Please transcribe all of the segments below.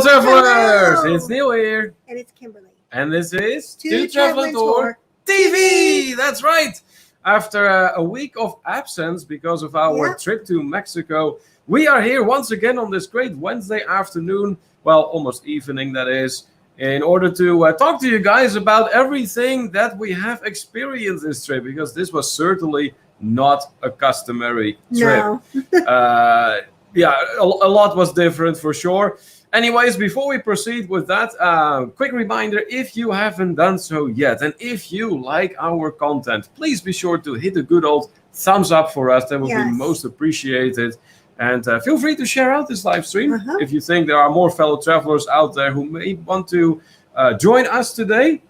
Travelers! Hello. It's Neil here. And it's Kimberly. And this is Two Traveling Tour TV! That's right! After a week of absence because of our trip to Mexico, we are here once again on this great Wednesday afternoon, well, almost evening that is, in order to talk to you guys about everything that we have experienced this trip, because this was certainly not a customary trip. No. Yeah, a lot was different for sure. Anyways, before we proceed with that, quick reminder, if you haven't done so yet, and if you like our content, please be sure to hit the good old thumbs up for us. That would be most appreciated. And feel free to share out this live stream if you think there are more fellow travelers out there who may want to join us today.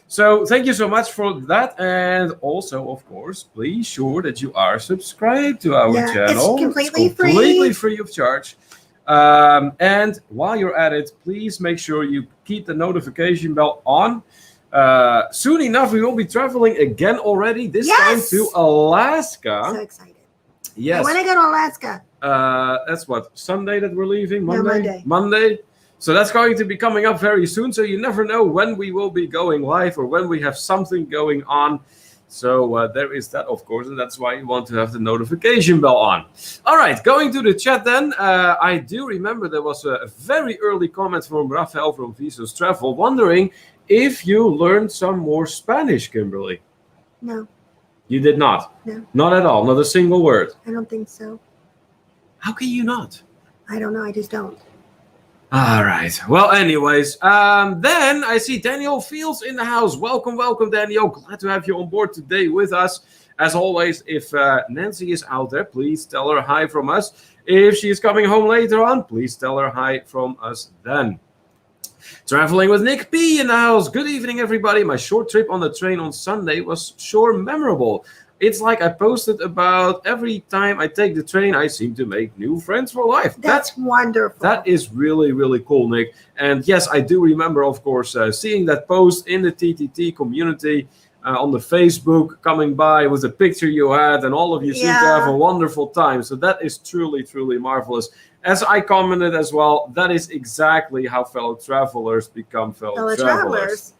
So thank you so much for that. And also, of course, please sure that you are subscribed to our channel. It's completely free of charge. And while you're at it, please make sure you keep the notification bell on. Soon enough, we will be traveling again already, this time to Alaska. So excited. Yes. I want to go to Alaska. That's what, Sunday that we're leaving? Monday? No, Monday. So that's going to be coming up very soon. So you never know when we will be going live or when we have something going on. So there is that, of course, and that's why you want to have the notification bell on. All right, going to the chat then. I do remember there was a very early comment from Rafael from Visos Travel wondering if you learned some more Spanish, Kimberly. No. You did not? No. Not at all? Not a single word? I don't think so. How can you not? I don't know. I just don't. All right. Well, anyways, then I see Daniel Fields in the house. Welcome, Daniel. Glad to have you on board today with us. As always, if Nancy is out there, please tell her hi from us. If she is coming home later on, please tell her hi from us then. Traveling with Nick P in the house. Good evening, everybody. My short trip on the train on Sunday was sure memorable. It's like I posted about every time I take the train, I seem to make new friends for life. That's wonderful. That is really, really cool, Nick. And yes, I do remember, of course, seeing that post in the TTT community on the Facebook, coming by with the picture you had, and all of you seem to have a wonderful time. So that is truly, truly marvelous. As I commented as well, that is exactly how fellow travelers become fellow travelers.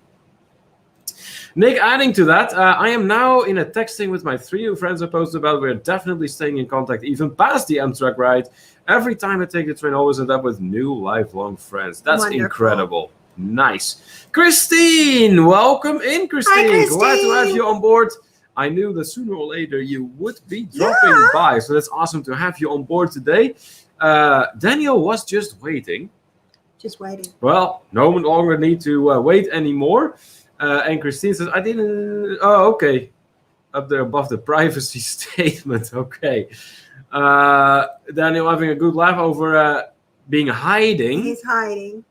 Nick, adding to that, I am now in a texting with my 3 new friends I posted about. We're definitely staying in contact even past the Amtrak ride. Every time I take the train, I always end up with new lifelong friends. That's incredible. Nice. Christine, welcome in, Christine. Hi, Christine. Glad to have you on board. I knew that sooner or later you would be dropping by, so that's awesome to have you on board today. Daniel was just waiting. Just waiting. Well, no longer need to wait anymore. And Christine says, I didn't... Oh, okay. Up there above the privacy statement. Okay. Daniel having a good laugh over being hiding. He's hiding.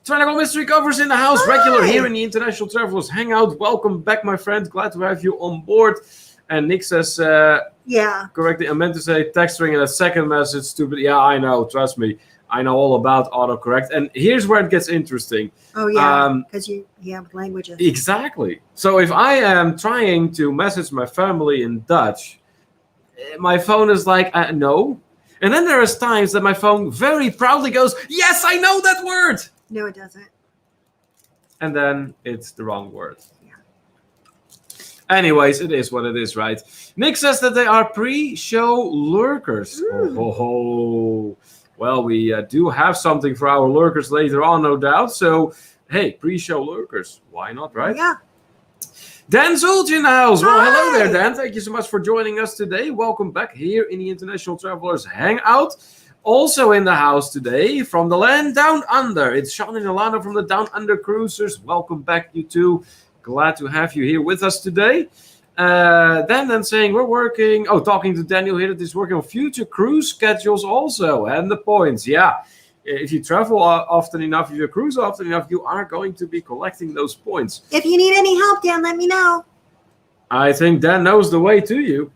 Triangle Mystery Covers in the house. Hi. Regular here in the International Travelers Hangout. Welcome back, my friend. Glad to have you on board. And Nick says... Correctly, I meant to say text string in a second message. Stupid. Yeah, I know. Trust me. I know all about autocorrect. And here's where it gets interesting. Oh, yeah, because you have languages. Exactly. So if I am trying to message my family in Dutch, my phone is like, no. And then there is times that my phone very proudly goes, yes, I know that word. No, it doesn't. And then it's the wrong word. Yeah. Anyways, it is what it is, right? Nick says that they are pre-show lurkers. Oh. Well, we do have something for our lurkers later on, no doubt. So, hey, pre-show lurkers. Why not, right? Yeah. Dan Zulj in the house. Well, hello there, Dan. Thank you so much for joining us today. Welcome back here in the International Travelers Hangout. Also in the house today from the land down under. It's Sean and Alana from the Down Under Cruisers. Welcome back, you two. Glad to have you here with us today. Then saying we're working, talking to Daniel here that he's working on future cruise schedules also, and the points. Yeah, if you travel often enough, if you cruise often enough, you are going to be collecting those points. If you need any help, Dan, let me know. I think Dan knows the way to you.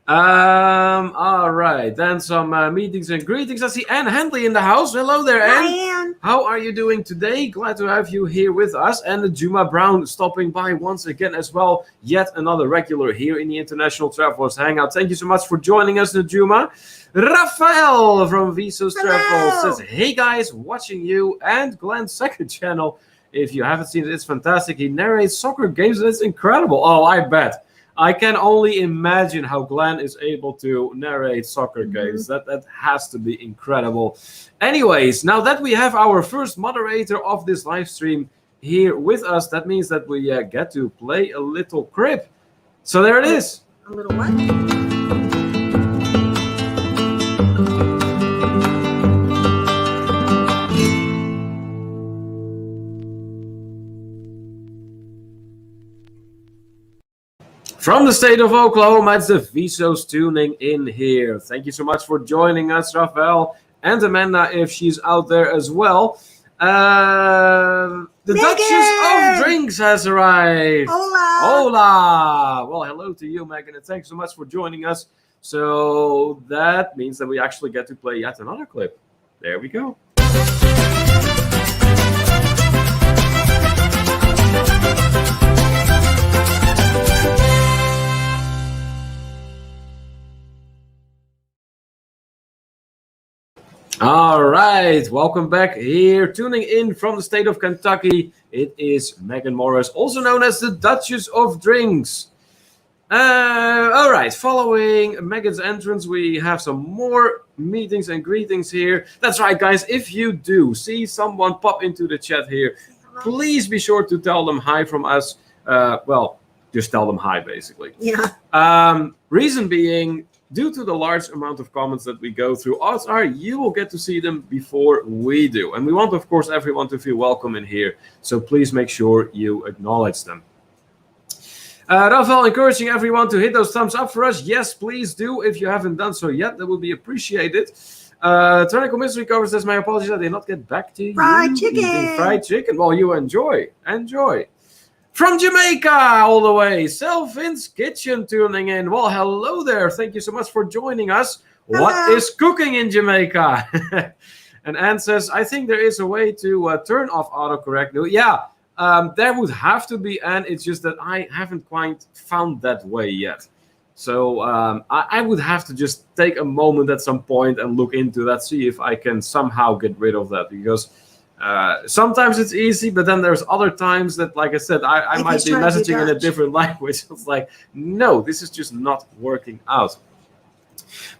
All right. Then some meetings and greetings. I see Anne Handley in the house. Hello there, Anne. Hi, Anne. How are you doing today? Glad to have you here with us. And Juma Brown stopping by once again as well. Yet another regular here in the International Travelers Hangout. Thank you so much for joining us, Juma. Rafael from Visos Travel says, hey guys, watching you and Glenn's second channel. If you haven't seen it, it's fantastic. He narrates soccer games and it's incredible. Oh, I bet. I can only imagine how Glenn is able to narrate soccer games. That has to be incredible. Anyways, now that we have our first moderator of this live stream here with us, that means that we get to play a little crib. So there it is. A little what? From the state of Oklahoma, it's the Visos tuning in here. Thank you so much for joining us, Rafael, and Amanda, if she's out there as well. The Megan! Duchess of Drinks has arrived. Hola. Hola. Well, hello to you, Megan, and thanks so much for joining us. So that means that we actually get to play yet another clip. There we go. All right, welcome back here. Tuning in from the state of Kentucky, it is Megan Morris, also known as the Duchess of Drinks. All right, following Megan's entrance, we have some more meetings and greetings here. That's right, guys. If you do see someone pop into the chat here, please be sure to tell them hi from us. Well, just tell them hi, basically. Yeah. Reason being, due to the large amount of comments that we go through, odds are you will get to see them before we do. And we want, of course, everyone to feel welcome in here. So please make sure you acknowledge them. Rafael, encouraging everyone to hit those thumbs up for us. Yes, please do. If you haven't done so yet, that would be appreciated. Tyrannical Mystery Cover says, my apologies, I did not get back to you. Fried chicken. Eating fried chicken. Well, you enjoy. Enjoy. From Jamaica, all the way, Selvin's Kitchen tuning in. Well, hello there. Thank you so much for joining us. Hello. What is cooking in Jamaica? And Anne says, I think there is a way to turn off autocorrect. Yeah, there would have to be, Anne. It's just that I haven't quite found that way yet. So I would have to just take a moment at some point and look into that, see if I can somehow get rid of that, because sometimes it's easy, but then there's other times that, like I said, I might be messaging in a different language. It's like, no, this is just not working out.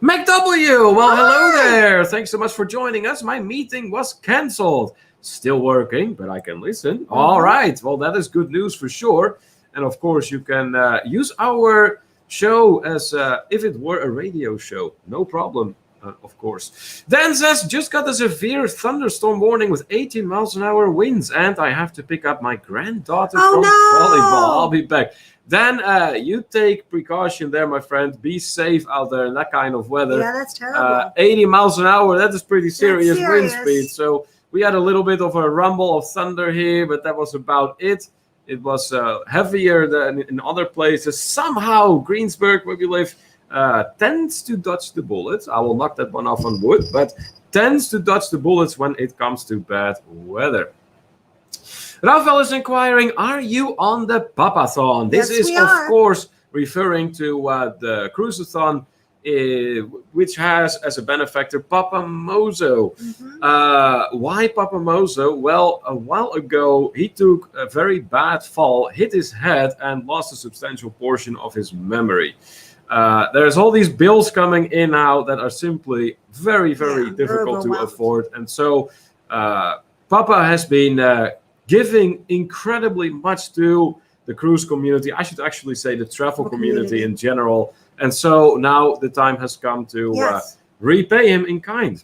McW, well, hello there. Thanks so much for joining us. My meeting was canceled. Still working, but I can listen. All right. Well, that is good news for sure. And of course, you can use our show as if it were a radio show. No problem. Of course. Dan says, just got a severe thunderstorm warning with 18 miles an hour winds, and I have to pick up my granddaughter from volleyball. I'll be back. Dan, you take precaution there, my friend. Be safe out there in that kind of weather. Yeah, that's terrible. 80 miles an hour, that is pretty serious wind speed. So we had a little bit of a rumble of thunder here, but that was about it. It was heavier than in other places. Somehow, Greensburg, where we live, tends to dodge the bullets. I will knock that one off on wood, but tends to dodge the bullets when it comes to bad weather. Rafael is inquiring, are you on the Papathon? This is, of course, referring to the Cruiseathon, which has as a benefactor Papa Mozo. Why Papa Mozo? Well, a while ago, he took a very bad fall, hit his head, and lost a substantial portion of his memory. There's all these bills coming in now that are simply very, very difficult to afford. And so Papa has been giving incredibly much to the cruise community. I should actually say the travel community in general. And so now the time has come to repay him in kind.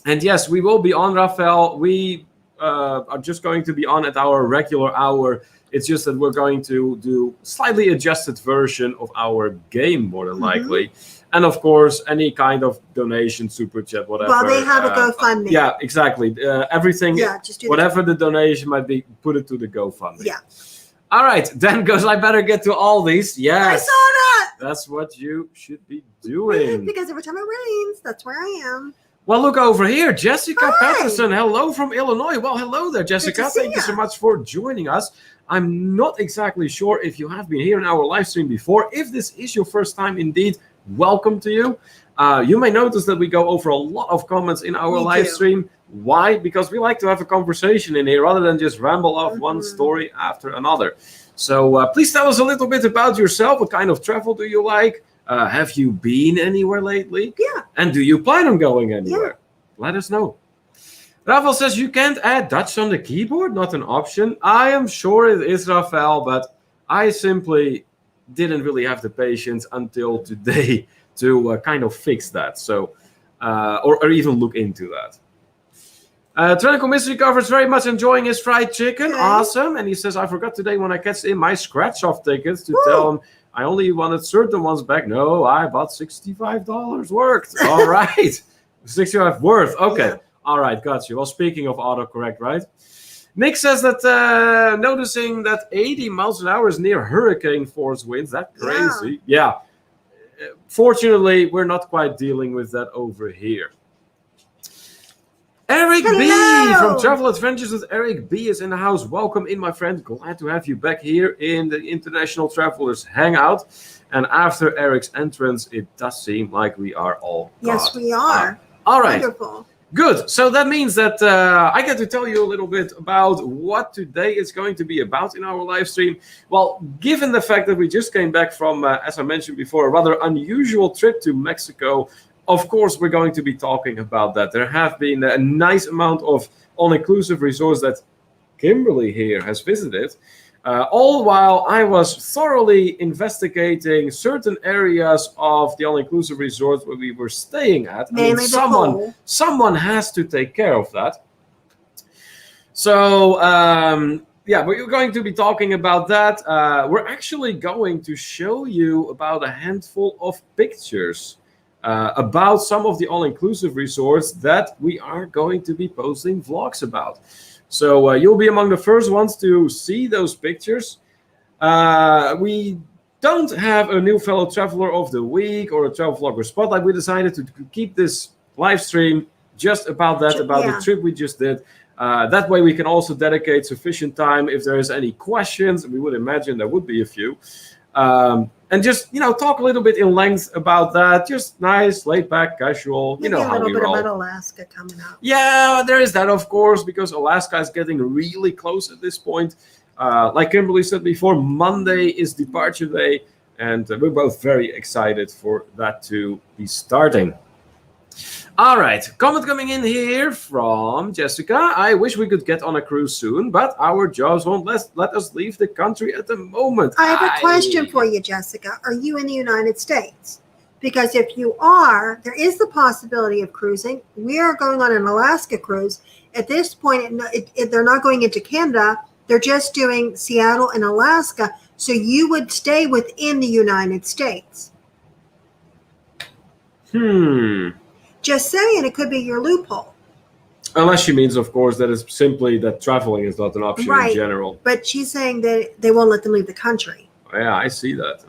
And yes, we will be on, Rafael. We are just going to be on at our regular hour. It's just that we're going to do slightly adjusted version of our game, more than likely. And of course, any kind of donation, super chat, whatever. Well, they have a GoFundMe. Yeah, exactly. Everything, just whatever the donation might be, put it to the GoFundMe. Yeah. All right, then goes, I better get to all these. Yes. I saw that. That's what you should be doing. Because every time it rains, that's where I am. Well, look over here. Jessica Hi. Patterson. Hello from Illinois. Well, hello there, Jessica. Thank you so much for joining us. I'm not exactly sure if you have been here in our live stream before. If this is your first time, indeed, welcome to you. You may notice that we go over a lot of comments in our live stream. Why? Because we like to have a conversation in here rather than just ramble off one story after another. So please tell us a little bit about yourself. What kind of travel do you like? Have you been anywhere lately? Yeah. And do you plan on going anywhere? Yeah. Let us know. Rafael says you can't add Dutch on the keyboard, not an option. I am sure it is, Rafael, but I simply didn't really have the patience until today to kind of fix that. So, or even look into that. Trenico Mystery Cover is very much enjoying his fried chicken. Okay. Awesome. And he says, I forgot today when I cashed in my scratch-off tickets to tell him I only wanted certain ones back. No, I bought $65 worth. All right. 65 worth. Okay. Yeah. All right. Got you. Well, speaking of autocorrect, right? Nick says that noticing that 80 miles an hour is near hurricane force winds. That's crazy. Yeah. Fortunately, we're not quite dealing with that over here. Eric B from Travel Adventures with Eric B is in the house. Welcome in, my friend. Glad to have you back here in the International Travelers Hangout. And after Eric's entrance, it does seem like we are all caught. Yes, we are. All right. Wonderful. Good. So that means that I get to tell you a little bit about what today is going to be about in our live stream. Well, given the fact that we just came back from, as I mentioned before, a rather unusual trip to Mexico, of course, we're going to be talking about that. There have been a nice amount of all-inclusive resorts that Kimberly here has visited, all while I was thoroughly investigating certain areas of the all-inclusive resorts where we were staying at. Mainly someone has to take care of that. So, yeah, we're going to be talking about that. We're actually going to show you about a handful of pictures about some of the all-inclusive resorts that we are going to be posting vlogs about. So you'll be among the first ones to see those pictures. We don't have a new fellow traveler of the week or a travel vlogger spotlight. We decided to keep this live stream just about that, about the trip we just did. That way we can also dedicate sufficient time if there is any questions. We would imagine there would be a few. And just, talk a little bit in length about that. Just nice, laid back, casual. Maybe How we roll. a little bit about Alaska coming up. Yeah, there is that, of course, because Alaska is getting really close at this point. Like Kimberly said before, Monday is departure day, and we're both very excited for that to be starting. All right, comment coming in here from Jessica. I wish we could get on a cruise soon, but our jobs won't let us leave the country at the moment. I have a question for you, Jessica. Are you in the United States? Because if you are, there is the possibility of cruising. We are going on an Alaska cruise. At this point, they're not going into Canada. They're just doing Seattle and Alaska. So you would stay within the United States. Just saying, it could be your loophole. Unless she means, of course, that it's simply that traveling is not an option in general. But she's saying that they won't let them leave the country. Yeah, I see that.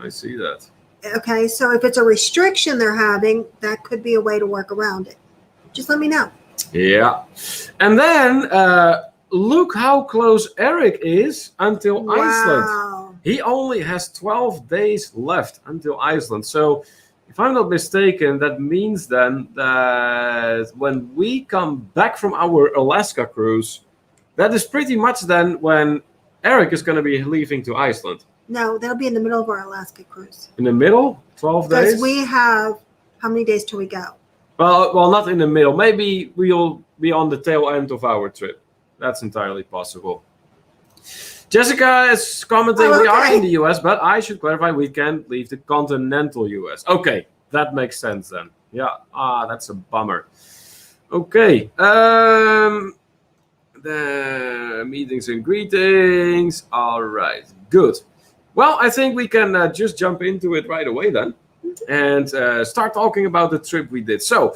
Okay, so if it's a restriction they're having, that could be a way to work around it. Just let me know. Yeah. And then look how close Eric is until Iceland. He only has 12 days left until Iceland. So if I'm not mistaken, that means then that when we come back from our Alaska cruise, that is pretty much then when Eric is going to be leaving to Iceland. No, that'll be in the middle of our Alaska cruise. In the middle? 12 days? Because we have, how many days till we go? Well, not in the middle. Maybe we'll be on the tail end of our trip. That's entirely possible. Jessica is commenting, we are in the US, but I should clarify, we can't leave the continental US. Okay, that makes sense then. Yeah, that's a bummer. Okay, the meetings and greetings. All right, good. Well, I think we can just jump into it right away then and start talking about the trip we did. So,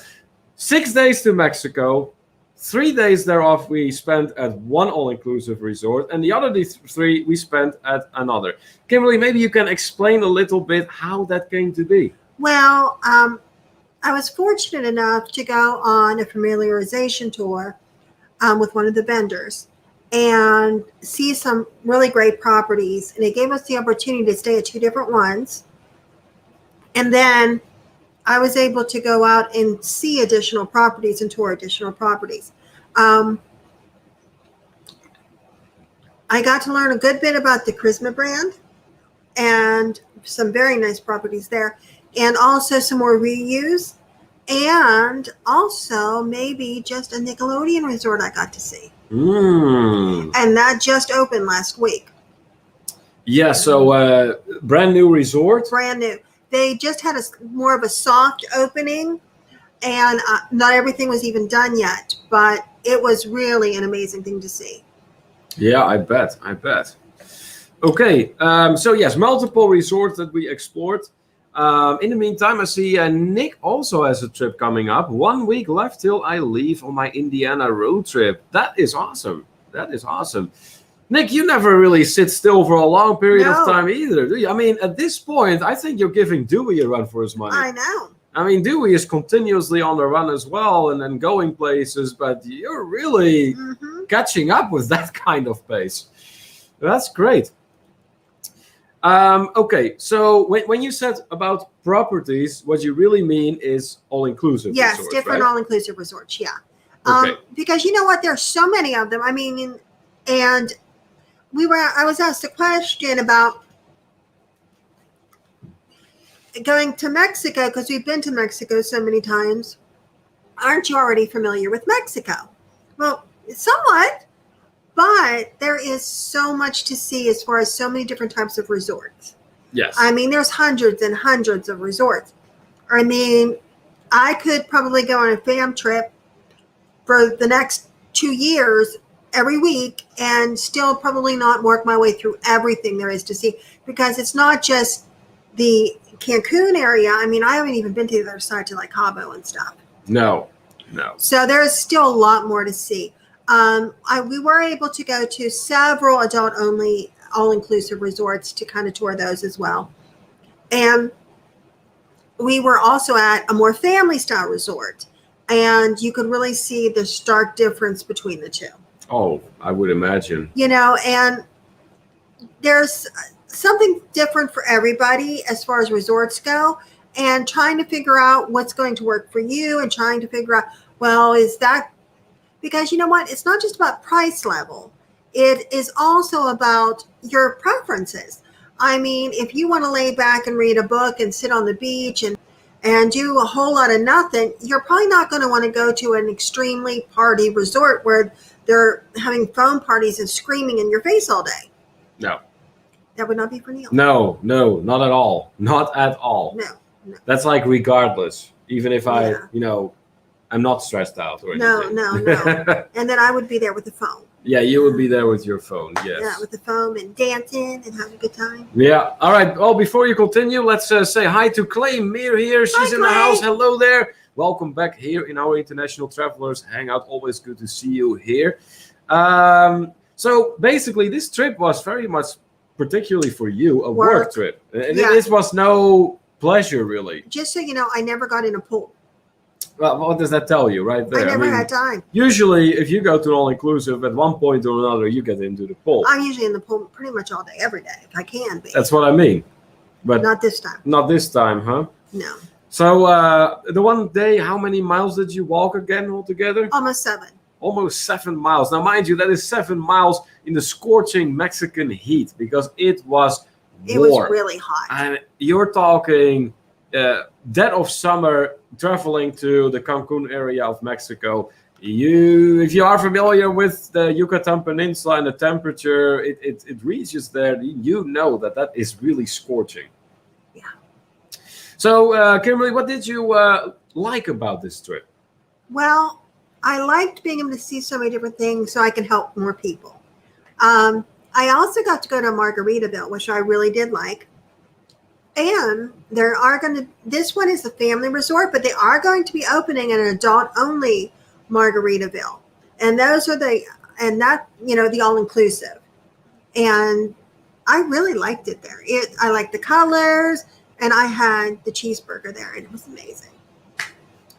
6 days to Mexico, 3 days thereof we spent at one all-inclusive resort, and the other 3 we spent at another. Kimberly, maybe you can explain a little bit how that came to be. Well, I was fortunate enough to go on a familiarization tour with one of the vendors and see some really great properties. And it gave us the opportunity to stay at 2 different ones. And then I was able to go out and see additional properties and tour additional properties. I got to learn a good bit about the Charisma brand and some very nice properties there, and also some more reuse, and also maybe just a Nickelodeon resort I got to see. And that just opened last week. Yeah, so brand new resort. Brand new. They just had more of a soft opening, and not everything was even done yet, but it was really an amazing thing to see. Yeah, I bet. Okay, so yes, multiple resorts that we explored. In the meantime, I see Nick also has a trip coming up. 1 week left till I leave on my Indiana road trip. That is awesome. Nick, you never really sit still for a long period of time either, do you? I mean, at this point, I think you're giving Dewey a run for his money. I know. I mean, Dewey is continuously on the run as well and then going places, but you're really catching up with that kind of pace. That's great. Okay, so when you said about properties, what you really mean is all-inclusive yes, resorts, different right? all-inclusive resorts, yeah. Okay. Because you know what? There's so many of them. I mean, and I was asked a question about going to Mexico, because we've been to Mexico so many times. Aren't you already familiar with Mexico? Well, somewhat, but there is so much to see as far as so many different types of resorts. Yes. I mean, there's hundreds and hundreds of resorts. I mean, I could probably go on a fam trip for the next 2 years every week and still probably not work my way through everything there is to see, because it's not just the Cancun area. I mean, I haven't even been to the other side to like Cabo and stuff. No. So there's still a lot more to see. We were able to go to several adult-only all-inclusive resorts to kind of tour those as well. And we were also at a more family-style resort, and you could really see the stark difference between the two. Oh, I would imagine. You know, and there's something different for everybody as far as resorts go, and trying to figure out what's going to work for you and trying to figure out, well, is that, because you know what? It's not just about price level. It is also about your preferences. I mean, if you want to lay back and read a book and sit on the beach and do a whole lot of nothing, you're probably not going to want to go to an extremely party resort where they're having phone parties and screaming in your face all day. No. That would not be for Neil. No, not at all. Not at all. No. That's like regardless, even if I'm not stressed out or anything. No. And then I would be there with the phone. Yeah, you would be there with your phone, yes. Yeah, with the phone and dancing and having a good time. Yeah. All right. Well, before you continue, let's say hi to Clay Meer here. She's in the house. Hello there. Welcome back here in our International Travelers Hangout. Always good to see you here. So basically, this trip was very much particularly for you, a work trip. And this was no pleasure, really. Just so you know, I never got in a pool. Well, what does that tell you right there? I never had time. Usually, if you go to an all-inclusive, at one point or another, you get into the pool. I'm usually in the pool pretty much all day, every day, if I can be. That's what I mean. But not this time. Not this time, huh? No. So the one day, how many miles did you walk again altogether? Almost 7. Almost 7 miles. Now, mind you, that is 7 miles in the scorching Mexican heat because it was warm. It was really hot. And you're talking dead of summer, traveling to the Cancun area of Mexico. If you are familiar with the Yucatan Peninsula and the temperature, it reaches there. You know that is really scorching. Yeah. So, Kimberly, what did you like about this trip? Well, I liked being able to see so many different things so I can help more people. I also got to go to Margaritaville, which I really did like. And this one is a family resort, but they are going to be opening an adult-only Margaritaville. And those are the all-inclusive. And I really liked it there. I liked the colors, and I had the cheeseburger there, and it was amazing.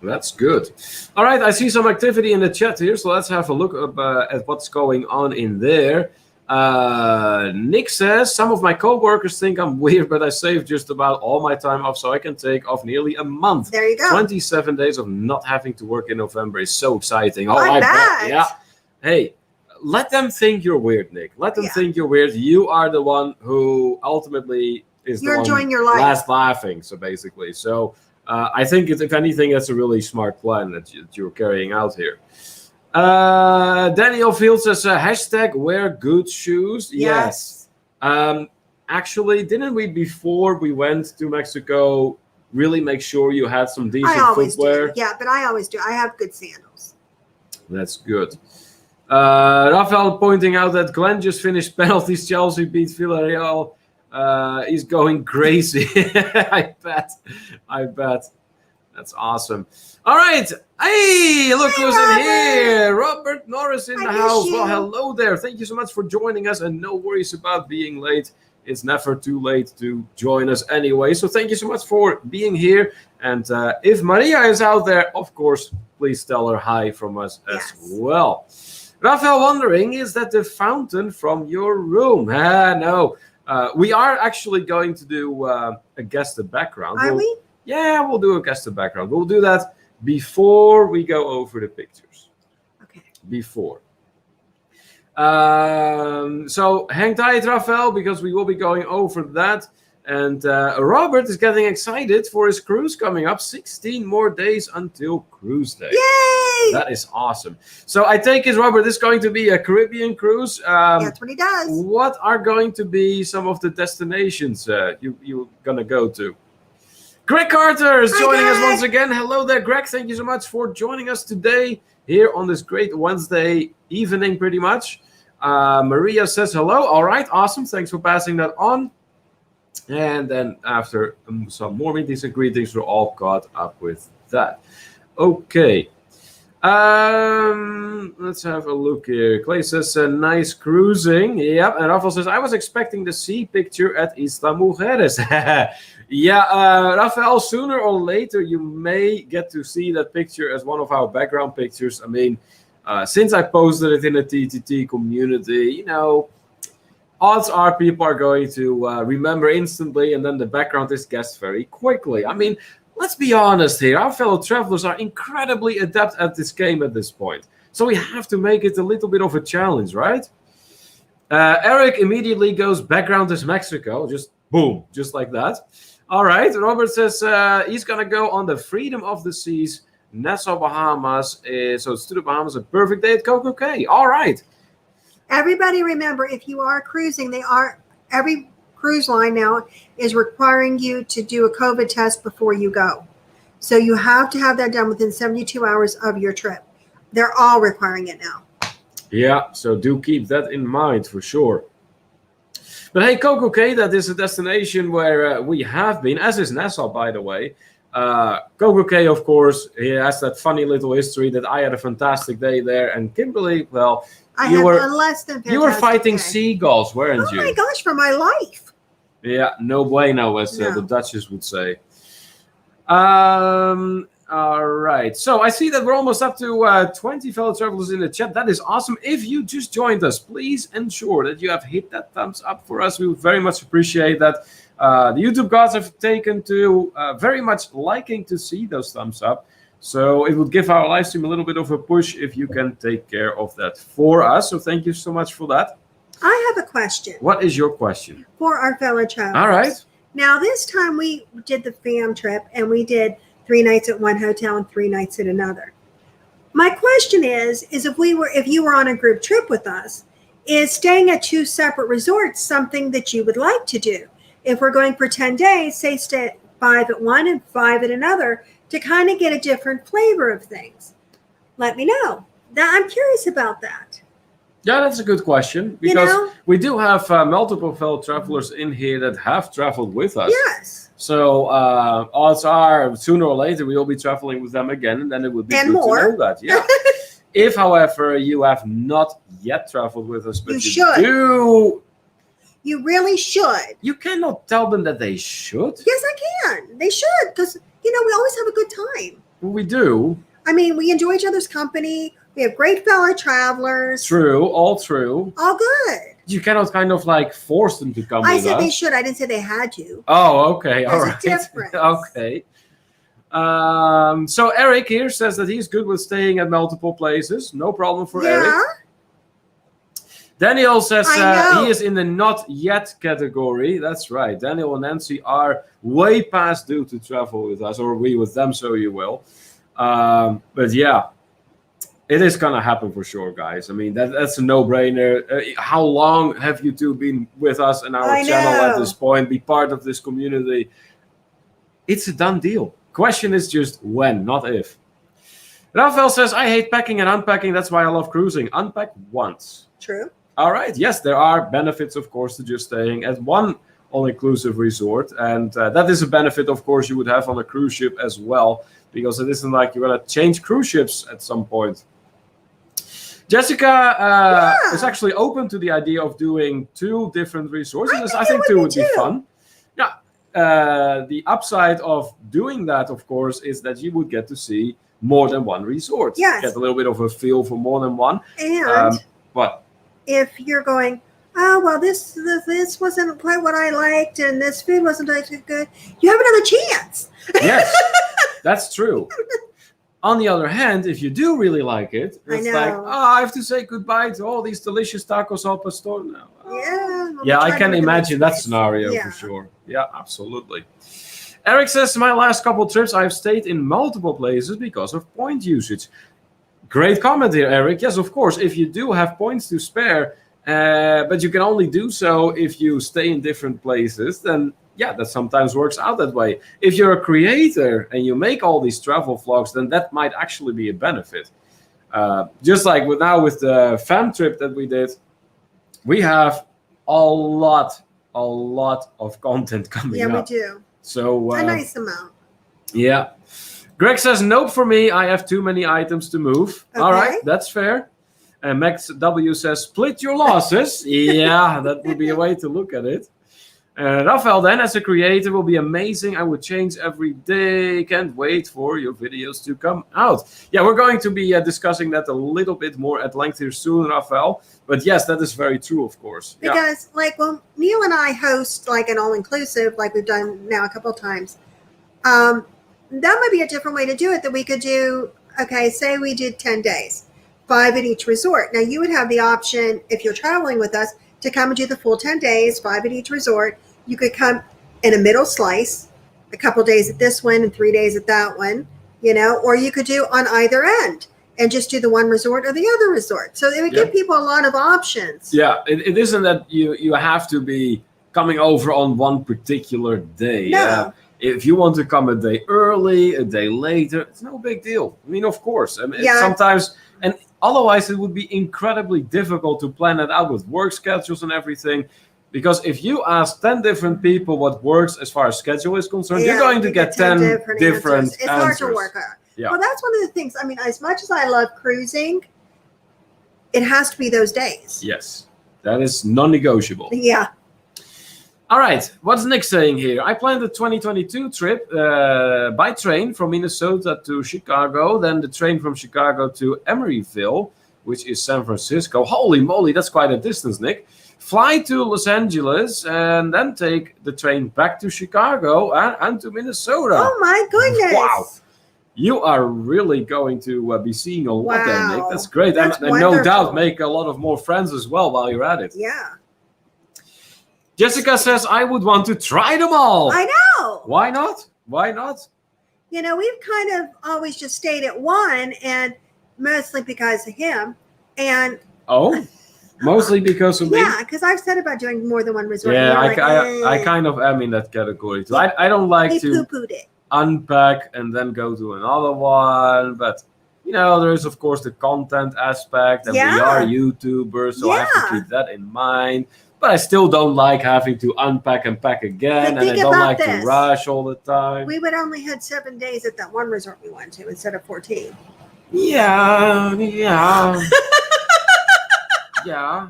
That's good. All right, I see some activity in the chat here, so let's have a look at what's going on in there. Nick says, some of my co-workers think I'm weird, but I saved just about all my time off, so I can take off nearly a month. There you go. 27 days of not having to work in November is so exciting. Oh, I bet. Yeah. Hey, let them think you're weird, Nick. Let them think you're weird. You are the one who ultimately is you're the one enjoying your life. last laughing, so basically. So I think, if anything, that's a really smart plan that you're carrying out here. Daniel Field says, hashtag wear good shoes. Yes. Actually, didn't we, before we went to Mexico, really make sure you had some decent footwear? Do. Yeah, but I always do. I have good sandals. That's good. Rafael pointing out that Glenn just finished penalties. Chelsea beat Villarreal. He's going crazy. I bet. That's awesome. All right. Hey, look who's in here. Robert Norris in the house. Well, hello there. Thank you so much for joining us. And no worries about being late. It's never too late to join us anyway. So thank you so much for being here. And if Maria is out there, of course, please tell her hi from us as well. Rafael wondering, is that the fountain from your room? No. We are actually going to do a guest the background. Are we? Yeah, we'll do a guest the background. We'll do that before we go over the pictures. Okay. Before. So hang tight, Rafael, because we will be going over that. And Robert is getting excited for his cruise coming up. 16 more days until cruise day. Yay! That is awesome. So I take it, Robert, this is going to be a Caribbean cruise. That's what he does. What are going to be some of the destinations you're going to go to? Greg Carter is joining us once again. Hello there, Greg. Thank you so much for joining us today here on this great Wednesday evening, pretty much. Maria says hello. All right, awesome. Thanks for passing that on. And then after some more meetings and greetings, we're all caught up with that. Okay. Let's have a look here. Clay says, nice cruising. Yep. And Rafael says, I was expecting the sea picture at Isla Mujeres. Yeah, Rafael, sooner or later, you may get to see that picture as one of our background pictures. I mean, since I posted it in the TTT community, odds are people are going to remember instantly, and then the background is guessed very quickly. I mean, let's be honest here. Our fellow travelers are incredibly adept at this game at this point. So we have to make it a little bit of a challenge, right? Eric immediately goes, background is Mexico. Just boom, just like that. All right. Robert says he's going to go on the Freedom of the Seas, Nassau, Bahamas. So it's to the Bahamas, a perfect day at Coco Cay. All right. Everybody remember, if you are cruising, every cruise line now is requiring you to do a COVID test before you go. So you have to have that done within 72 hours of your trip. They're all requiring it now. Yeah, so do keep that in mind for sure. But hey, Coco Cay, that is a destination where we have been, as is Nassau, by the way. Coco Cay, of course, he has that funny little history that I had a fantastic day there. And Kimberly, well, you were fighting seagulls, weren't you? Oh my gosh, for my life. Yeah, no bueno, as the Dutchess would say. All right. So I see that we're almost up to 20 fellow travelers in the chat. That is awesome. If you just joined us, please ensure that you have hit that thumbs up for us. We would very much appreciate that. The YouTube gods have taken to very much liking to see those thumbs up. So it would give our live stream a little bit of a push if you can take care of that for us. So thank you so much for that. I have a question. What is your question? For our fellow travelers. All right. Now, this time we did the fam trip and we did 3 nights at one hotel and 3 nights at another. My question is if you were on a group trip with us, is staying at 2 separate resorts something that you would like to do? If we're going for 10 days, say stay at 5 at one and 5 at another to kind of get a different flavor of things. Let me know. I'm curious about that. Yeah, that's a good question because we do have multiple fellow travelers in here that have traveled with us. Yes. So odds are sooner or later we will be traveling with them again, and then it would be good to know that. Yeah. If, however, you have not yet traveled with us, but You should. do, You really should. you cannot tell them that they should. Yes, I can. They should, because we always have a good time. We do. I mean, we enjoy each other's company. We have great fellow travelers. True, all true. All good. You cannot kind of like force them to come I with said us. they should. I didn't say they had to. Oh, okay. All There's a right. difference. Okay. So Eric here says that he's good with staying at multiple places. No problem for Eric. Daniel says he is in the not yet category. That's right. Daniel and Nancy are way past due to travel with us, or we with them, so you will. But yeah, it is going to happen for sure, guys. I mean, that's a no-brainer. How long have you two been with us in our channel at this point? Be part of this community. It's a done deal. Question is just when, not if. Rafael says, I hate packing and unpacking. That's why I love cruising. Unpack once. True. All right. Yes, there are benefits, of course, to just staying at one all-inclusive resort. And that is a benefit, of course, you would have on a cruise ship as well, because it isn't like you're going to change cruise ships at some point. Jessica is actually open to the idea of doing 2 different resorts. I think 2 would be fun. Yeah. The upside of doing that, of course, is that you would get to see more than one resort. Yes. Get a little bit of a feel for more than one. And what? If you're going, oh, well, this wasn't quite what I liked, and this food wasn't too good, you have another chance. Yes, that's true. On the other hand, if you do really like it, it's like, oh, I have to say goodbye to all these delicious tacos al pastor now. Yeah, I can imagine that scenario for sure. Yeah, absolutely. Eric says, my last couple trips, I've stayed in multiple places because of point usage. Great comment here, Eric. Yes, of course, if you do have points to spare, but you can only do so if you stay in different places, then yeah, that sometimes works out that way. If you're a creator and you make all these travel vlogs, then that might actually be a benefit. Just like with the fam trip that we did, we have a lot of content coming up. Yeah, we do. So a nice amount. Yeah. Greg says, nope for me. I have too many items to move. Okay. All right, that's fair. And Max W says, split your losses. Yeah, that would be a way to look at it. Rafael then, as a creator, will be amazing. I would change every day. Can't wait for your videos to come out. Yeah, we're going to be discussing that a little bit more at length here soon, Rafael. But yes, that is very true, of course. Because like when Neil and I host like an all-inclusive, like we've done now a couple of times, that might be a different way to do it, that we could do, okay, say we did 10 days, 5 at each resort. Now you would have the option, if you're traveling with us, to come and do the full 10 days, 5 at each resort. You could come in a middle slice, a couple days at this one and 3 days at that one, or you could do on either end and just do the one resort or the other resort. So it would give people a lot of options. Yeah, it isn't that you have to be coming over on one particular day. No. If you want to come a day early, a day later, it's no big deal. I mean, of course. I mean, sometimes, and otherwise it would be incredibly difficult to plan it out with work schedules and everything. Because if you ask 10 different people what works as far as schedule is concerned, you're going to get 10 different answers. It's hard to work out. Yeah. Well, that's one of the things. I mean, as much as I love cruising, it has to be those days. Yes, that is non-negotiable. Yeah. All right, what's Nick saying here? I planned the 2022 trip by train from Minnesota to Chicago, then the train from Chicago to Emeryville, which is San Francisco. Holy moly, that's quite a distance, Nick. Fly to Los Angeles and then take the train back to Chicago and to Minnesota. Oh my goodness. Wow. You are really going to be seeing a lot there, Nick. That's great. That's and no doubt make a lot of more friends as well while you're at it. Yeah. Jessica says, I would want to try them all. I know. Why not? Why not? We've kind of always just stayed at one, and mostly because of him. And mostly because of me? Yeah, because I've said about doing more than one resort. Yeah, I kind of am in that category too. I don't like to poo-pooed it. Unpack and then go to another one. But, there is, of course, the content aspect. And we are YouTubers, so I have to keep that in mind. But I still don't like having to unpack and pack again. And I don't like to rush all the time. We would only had 7 days at that one resort we went to instead of 14. Yeah. Yeah.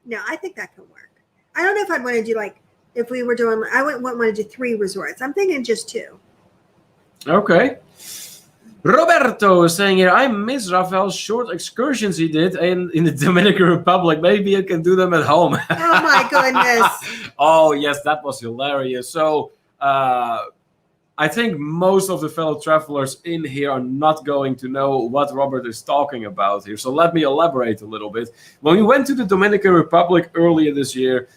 No, I think that can work. I don't know if I'd want to do like if we were doing. I wouldn't want to do 3 resorts. I'm thinking just 2. Okay. Roberto is saying here, I miss Rafael's short excursions he did in the Dominican Republic. Maybe I can do them at home. Oh my goodness. Oh, yes, that was hilarious. So, I think most of the fellow travelers in here are not going to know what Robert is talking about here. So let me elaborate a little bit. When we went to the Dominican Republic earlier this year,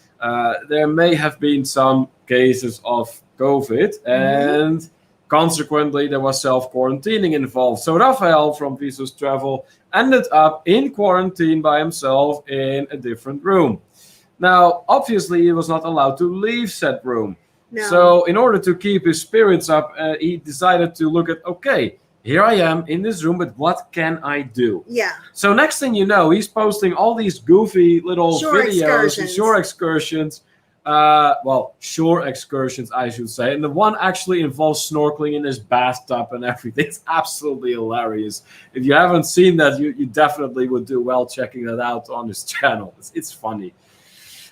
there may have been some cases of COVID, and consequently, there was self-quarantining involved. So Rafael from Visus Travel ended up in quarantine by himself in a different room. Now, obviously, he was not allowed to leave said room. No. So in order to keep his spirits up, he decided to look at, okay, here I am in this room, but what can I do? Yeah. So next thing you know, he's posting all these goofy little videos, shore excursions. Shore excursions, I should say. And the one actually involves snorkeling in his bathtub and everything. It's absolutely hilarious. If you haven't seen that, you definitely would do well checking that out on his channel. It's funny.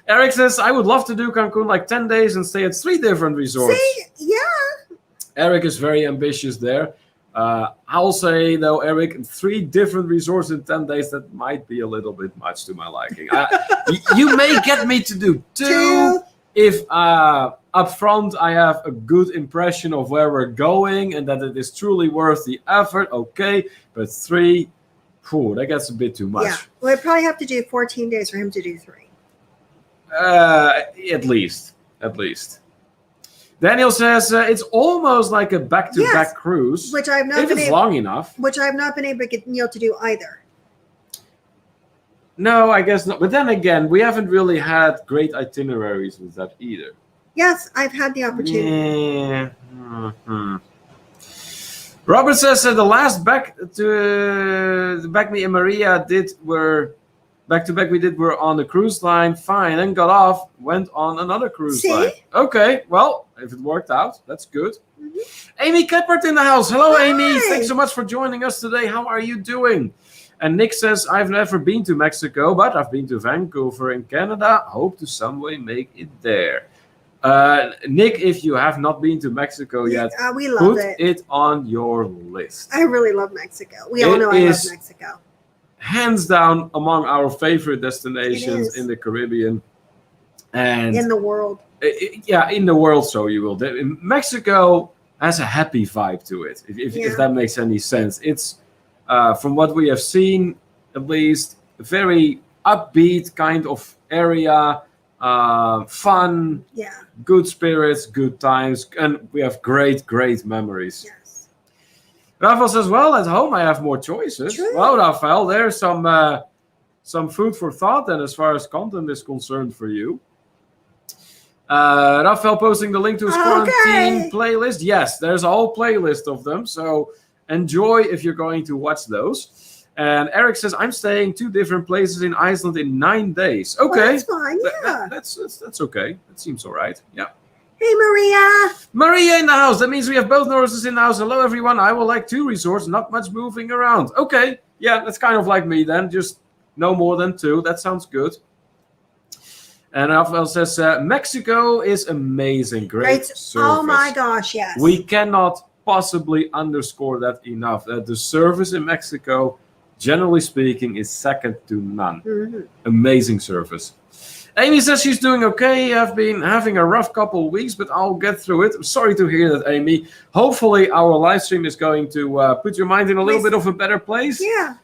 Eric says, I would love to do Cancun like 10 days and stay at 3 different resorts. See? Yeah. Eric is very ambitious there. I'll say, though, Eric, 3 different resorts in 10 days, that might be a little bit much to my liking. You may get me to do 2 if up front I have a good impression of where we're going and that it is truly worth the effort. Okay, but 3, that gets a bit too much. Yeah, we'd probably have to do 14 days for him to do 3. At least. Daniel says it's almost like a back-to-back cruise, which I've not if been it's able, long enough. Which I've not been able to get Neil to do either. No, I guess not. But then again, we haven't really had great itineraries with that either. Yes, I've had the opportunity. Yeah. Mm-hmm. Robert says the last back me and Maria back-to-back we did were on the cruise line, fine, and got off, went on another cruise line. Okay, well, if it worked out, that's good. Mm-hmm. Amy Keppert in the house. Hello, Hi. Amy. Thanks so much for joining us today. How are you doing? And Nick says, I've never been to Mexico, but I've been to Vancouver in Canada. Hope to some way make it there. Nick, if you have not been to Mexico yet, we love put it on your list. I really love Mexico. We all know I love Mexico. Hands down among our favorite destinations in the Caribbean and in the world. In the world, so you will. Mexico has a happy vibe to it, if that makes any sense. It's from what we have seen, at least, a very upbeat kind of area, fun, good spirits, good times, and we have great memories. Yes. Rafael says, well, at home I have more choices. True. Well, Rafael, there's some food for thought then as far as content is concerned for you. Rafael posting the link to his quarantine playlist. Yes, there's a whole playlist of them, so enjoy if you're going to watch those. And Eric says, I'm staying 2 different places in Iceland in 9 days. Okay. Well, that's fine, yeah. That's okay. That seems all right, yeah. Hey, Maria. Maria in the house. That means we have both nurses in the house. Hello, everyone. I will like 2 resorts, not much moving around. Okay. Yeah, that's kind of like me then. Just no more than 2. That sounds good. And Rafael says, Mexico is amazing. Great service. Oh, my gosh, yes. We cannot possibly underscore that enough. The service in Mexico, generally speaking, is second to none. Mm-hmm. Amazing service. Amy says she's doing okay. I've been having a rough couple of weeks, but I'll get through it. I'm sorry to hear that, Amy. Hopefully, our live stream is going to put your mind in a little bit of a better place. Yeah.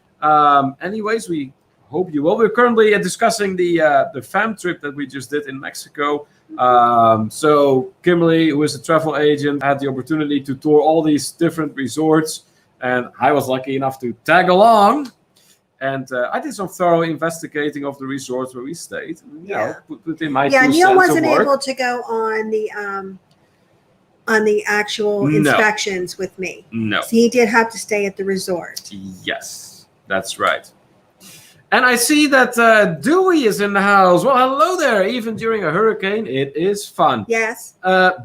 Anyways, we hope you will. We're currently discussing the fam trip that we just did in Mexico. So Kimberly, who is a travel agent, had the opportunity to tour all these different resorts, and I was lucky enough to tag along. And I did some thorough investigating of the resorts where we stayed. Put in my 2 cents Neil wasn't of work. able to go on the actual inspections with me. No. So he did have to stay at the resort. Yes, that's right. And I see that Dewey is in the house. Well, hello there. Even during a hurricane, it is fun. Yes.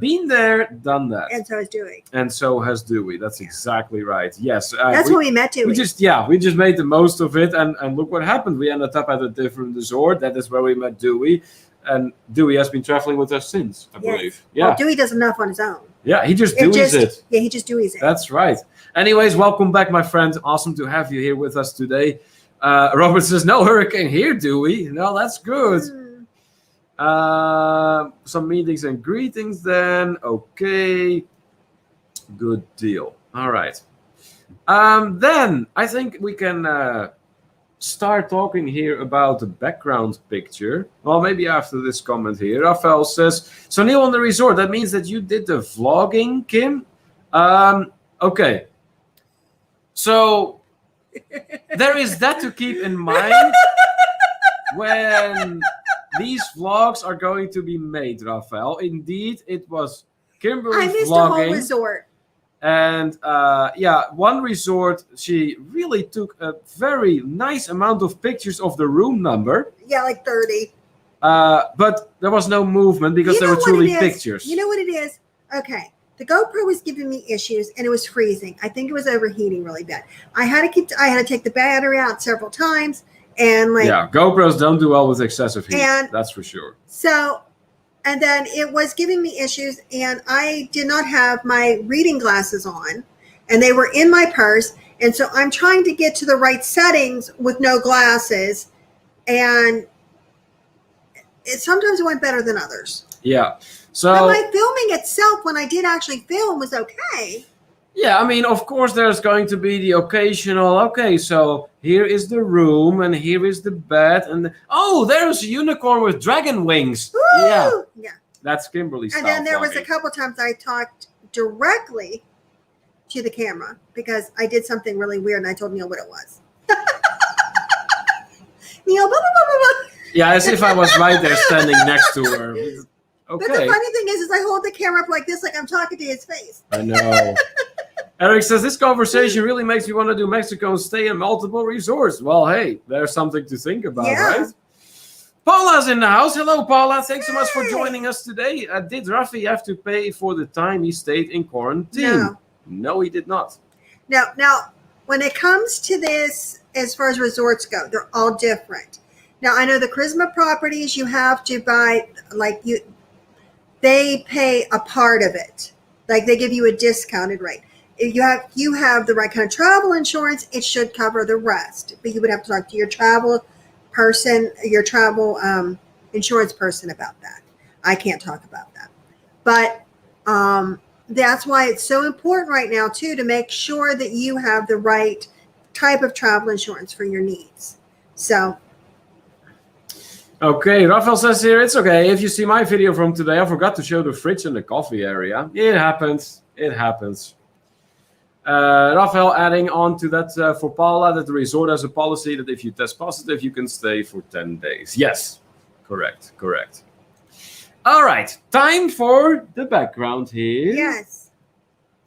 Been there, done that. And so is Dewey. And so has Dewey. That's exactly right. Yes. That's when we met Dewey. We just made the most of it. And look what happened. We ended up at a different resort. That is where we met Dewey. And Dewey has been traveling with us since, I believe. Yeah. Well, Dewey does enough on his own. Yeah, he just Deweys it. Yeah, he just Deweys it. That's right. Anyways, welcome back, my friend. Awesome to have you here with us today. Robert says, no hurricane here, Dewey. No, that's good. Some meetings and greetings then. Okay. Good deal. All right. Then I think we can start talking here about the background picture. Well, maybe after this comment here. Rafael says, so Neil on the resort, that means that you did the vlogging, Kim? Okay. So there is that to keep in mind when these vlogs are going to be made, Rafael. Indeed, it was Kimberly I missed vlogging. the whole resort. And one resort, she really took a very nice amount of pictures of the room number. Yeah, like 30. But there was no movement because they were truly pictures. You know what it is? Okay. The GoPro was giving me issues and it was freezing. I think it was overheating really bad. I had to take the battery out several times and GoPros don't do well with excessive heat. That's for sure. So, and then it was giving me issues and I did not have my reading glasses on and they were in my purse. And so I'm trying to get to the right settings with no glasses. And sometimes it went better than others. Yeah. So, but my filming itself, when I did actually film, was okay. Yeah, I mean, of course, there's going to be the occasional, okay, so here is the room, and here is the bed, and there's a unicorn with dragon wings. Woo! Yeah. That's Kimberly's style. And then there was a couple times I talked directly to the camera because I did something really weird, and I told Neil what it was. Neil, blah, blah, blah, blah. Yeah, as if I was right there standing next to her. Okay. But the funny thing is I hold the camera up like this, like I'm talking to his face. I know. Eric says, this conversation really makes me want to do Mexico and stay in multiple resorts. Well, hey, there's something to think about, right? Paula's in the house. Hello, Paula. Thanks so much for joining us today. Did Rafi have to pay for the time he stayed in quarantine? No, he did not. Now, when it comes to this, as far as resorts go, they're all different. Now, I know the Charisma properties, you have to buy, they pay a part of it. Like they give you a discounted rate. If you have the right kind of travel insurance, it should cover the rest. But you would have to talk to your travel person, your travel insurance person about that. I can't talk about that. But that's why it's so important right now, too, to make sure that you have the right type of travel insurance for your needs. So. Okay, Rafael says here, it's okay. If you see my video from today, I forgot to show the fridge and the coffee area. It happens. It happens. Rafael adding on to that for Paula that the resort has a policy that if you test positive, you can stay for 10 days. Yes, correct. All right, time for the background here. Yes.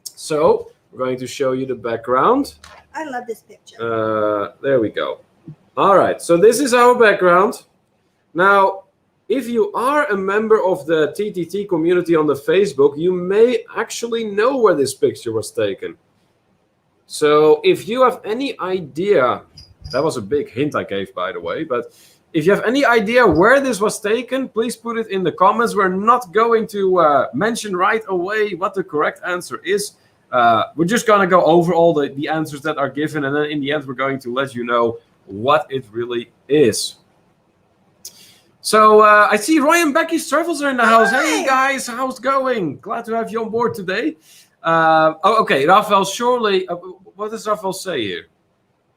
So we're going to show you the background. I love this picture. There we go. All right, so this is our background. Now, if you are a member of the TTT community on the Facebook, you may actually know where this picture was taken. So if you have any idea, that was a big hint I gave, by the way, but if you have any idea where this was taken, please put it in the comments. We're not going to mention right away what the correct answer is. We're just going to go over all the answers that are given, and then in the end, we're going to let you know what it really is. So I see Roy and Becky's Travels are in the house. Hey guys, how's it going? Glad to have you on board today. Okay, Rafael, surely, what does Rafael say here?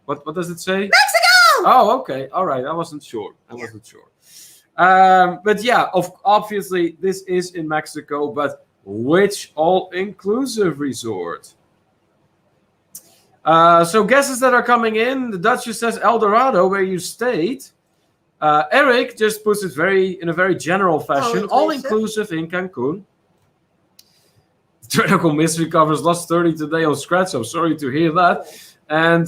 What does it say? Mexico! Oh, okay, all right, I wasn't sure. But yeah, obviously this is in Mexico, but which all-inclusive resort? So guesses that are coming in, the Duchess says El Dorado, where you stayed. Eric just puts it in a very general fashion. All-inclusive in Cancun. Trilocal Mystery covers lost 30 today on Scratch. I'm sorry to hear that. And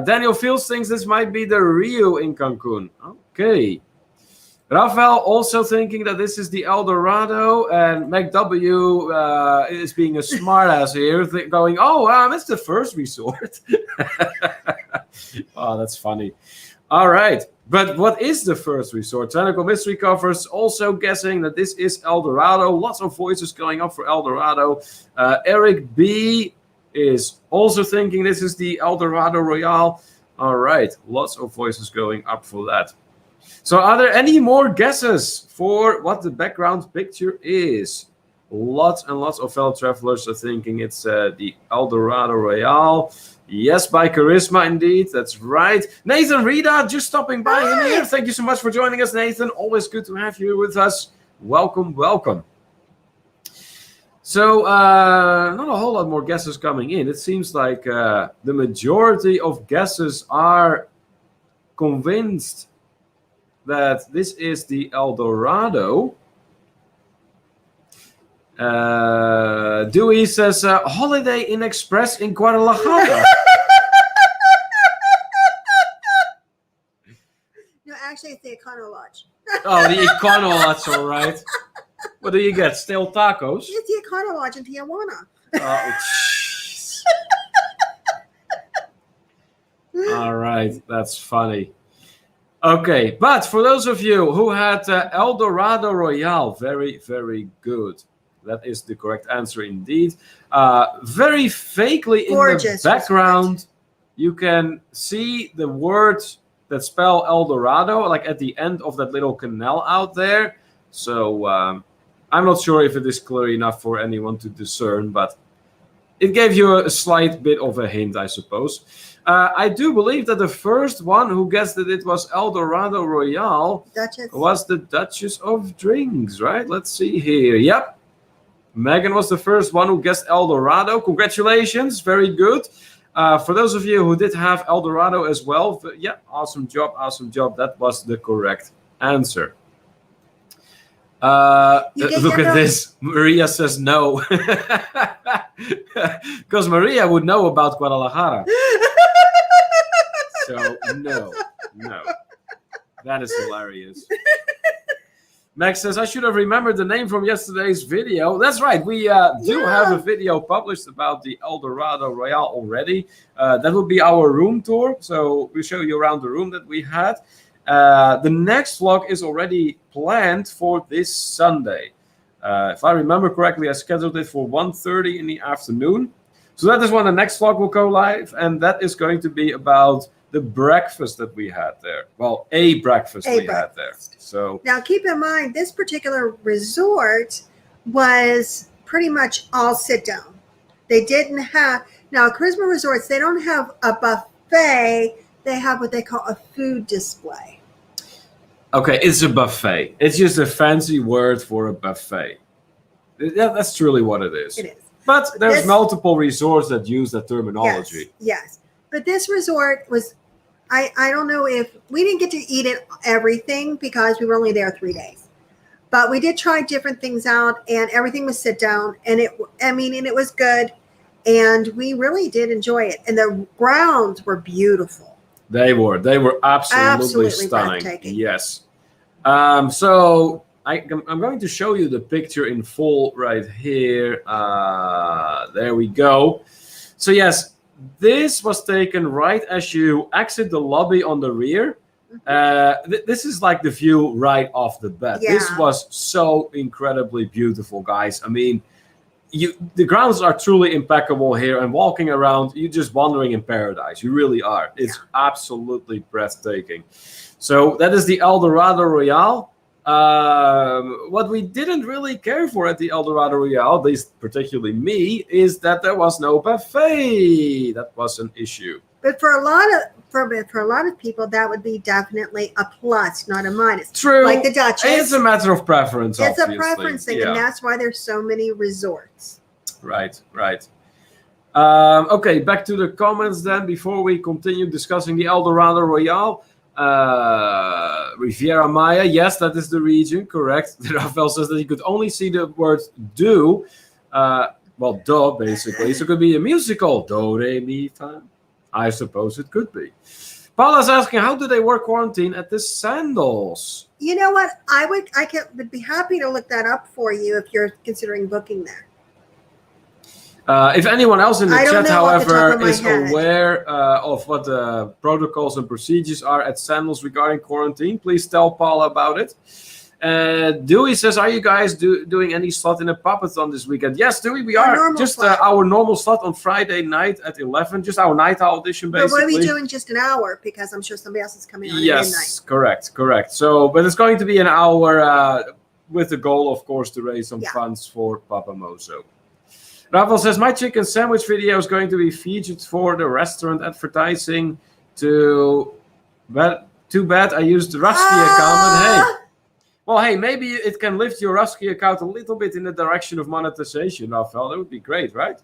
Daniel Fields thinks this might be the Rio in Cancun. Okay. Rafael also thinking that this is the El Dorado, and McW is being a smartass here, going, "Oh, it's the first resort." Oh, that's funny. All right, but what is the first resort? Technical Mystery Covers also guessing that this is El Dorado. Lots of voices going up for El Dorado. Eric B is also thinking this is the El Dorado Royale. All right, lots of voices going up for that. So are there any more guesses for what the background picture is? Lots and lots of fellow travelers are thinking it's the El Dorado Royale. Yes, by Charisma, indeed. That's right. Nathan Rita just stopping by in here. Thank you so much for joining us, Nathan. Always good to have you with us. Welcome, welcome. So not a whole lot more guesses coming in. It seems like the majority of guesses are convinced that this is the El Dorado. Dewey says Holiday Inn Express in Guadalajara. No, actually, it's the Econo Lodge. Oh, the Econo Lodge, all right. What do you get? Stale tacos? It's the Econo Lodge in Tijuana. Oh, jeez. All right, that's funny. Okay, but for those of you who had El Dorado Royale, very, very good. That is the correct answer indeed. Very fakely Gorgeous in the background, you can see the words that spell El Dorado, like at the end of that little canal out there. So I'm not sure if it is clear enough for anyone to discern, but it gave you a slight bit of a hint, I suppose. I do believe that the first one who guessed that it was El Dorado Royale was the Duchess of Drinks, right? Let's see here. Yep. Megan was the first one who guessed El Dorado. Congratulations. Very good. For those of you who did have El Dorado as well, yeah, awesome job. Awesome job. That was the correct answer. Look at this. Maria says no. Because Maria would know about Guadalajara. So, no. That is hilarious. Max says, I should have remembered the name from yesterday's video. That's right. We do have a video published about the El Dorado Royale already. That will be our room tour. So we'll show you around the room that we had. The next vlog is already planned for this Sunday. If I remember correctly, I scheduled it for 1:30 in the afternoon. So that is when the next vlog will go live. And that is going to be about the breakfast that we had there. Well, a breakfast we had there. So now keep in mind, this particular resort was pretty much all sit down. They didn't have, now Charisma Resorts, they don't have a buffet. They have what they call a food display. Okay, it's a buffet. It's just a fancy word for a buffet. Yeah, that's truly what it is. It is. But there's multiple resorts that use that terminology. Yes. But this resort was, I don't know if, we didn't get to eat everything because we were only there 3 days. But we did try different things out, and everything was sit down, and it was good. And we really did enjoy it. And the grounds were beautiful. They were absolutely stunning. Yes. So I'm going to show you the picture in full right here. There we go. So yes, this was taken right as you exit the lobby on the rear. This is like the view right off the bat. Yeah. This was so incredibly beautiful, guys. I mean, the grounds are truly impeccable here, and walking around, you're just wandering in paradise. You really are. It's absolutely breathtaking. So that is the El Dorado Royale. What we didn't really care for at the El Dorado Royale, at least particularly me, is that there was no buffet. That was an issue. But for a lot of people, that would be definitely a plus, not a minus. True. Like the Duchess. It's a matter of preference, It's obviously. a preference thing, and that's why there's so many resorts. Right. Okay, back to the comments then, before we continue discussing the El Dorado Royale. Riviera Maya, yes, that is the region, correct. Rafael says that he could only see the word do. Well, do, basically. So it could be a musical. Do, re, mi, fa. I suppose it could be. Paula's asking, how do they work quarantine at the Sandals? You know what? would be happy to look that up for you if you're considering booking there. If anyone else in the chat, however, is head. aware of what the protocols and procedures are at Sandals regarding quarantine, please tell Paula about it. Dewey says, are you guys doing any slot in a puppathon this weekend? Yes, Dewey, we are. Just our normal slot on Friday night at 11, just our night owl edition, basically. But what are we doing just an hour? Because I'm sure somebody else is coming on at midnight. Yes, correct. So, but it's going to be an hour with the goal, of course, to raise some funds for Papa Mozo. Rafael says, my chicken sandwich video is going to be featured for the restaurant advertising. Too bad I used the Rusky account. And hey, maybe it can lift your Rusky account a little bit in the direction of monetization, Rafael. That would be great, right?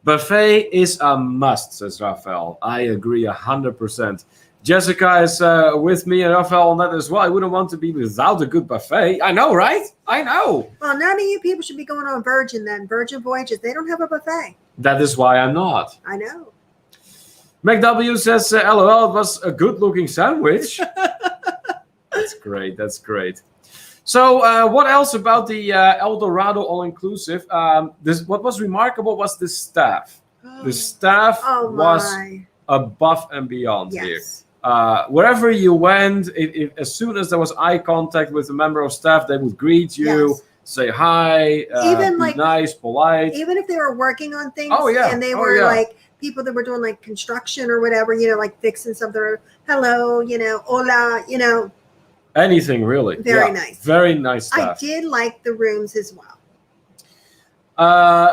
Buffet is a must, says Rafael. I agree 100%. Jessica is with me and Rafael on that as well. I wouldn't want to be without a good buffet. I know, right? I know. Well, none of you people should be going on Virgin then. Virgin Voyages, they don't have a buffet. That is why I'm not. I know. McW says, LOL, it was a good-looking sandwich. That's great. So what else about the El Dorado All-Inclusive? What was remarkable was the staff. The staff was above and beyond here. Wherever you went, as soon as there was eye contact with a member of staff, they would greet you, say hi, even be nice, polite. Even if they were working on things and they were like people that were doing like construction or whatever, like fixing something, or hello, hola, anything really. Very nice. Very nice stuff. I did like the rooms as well.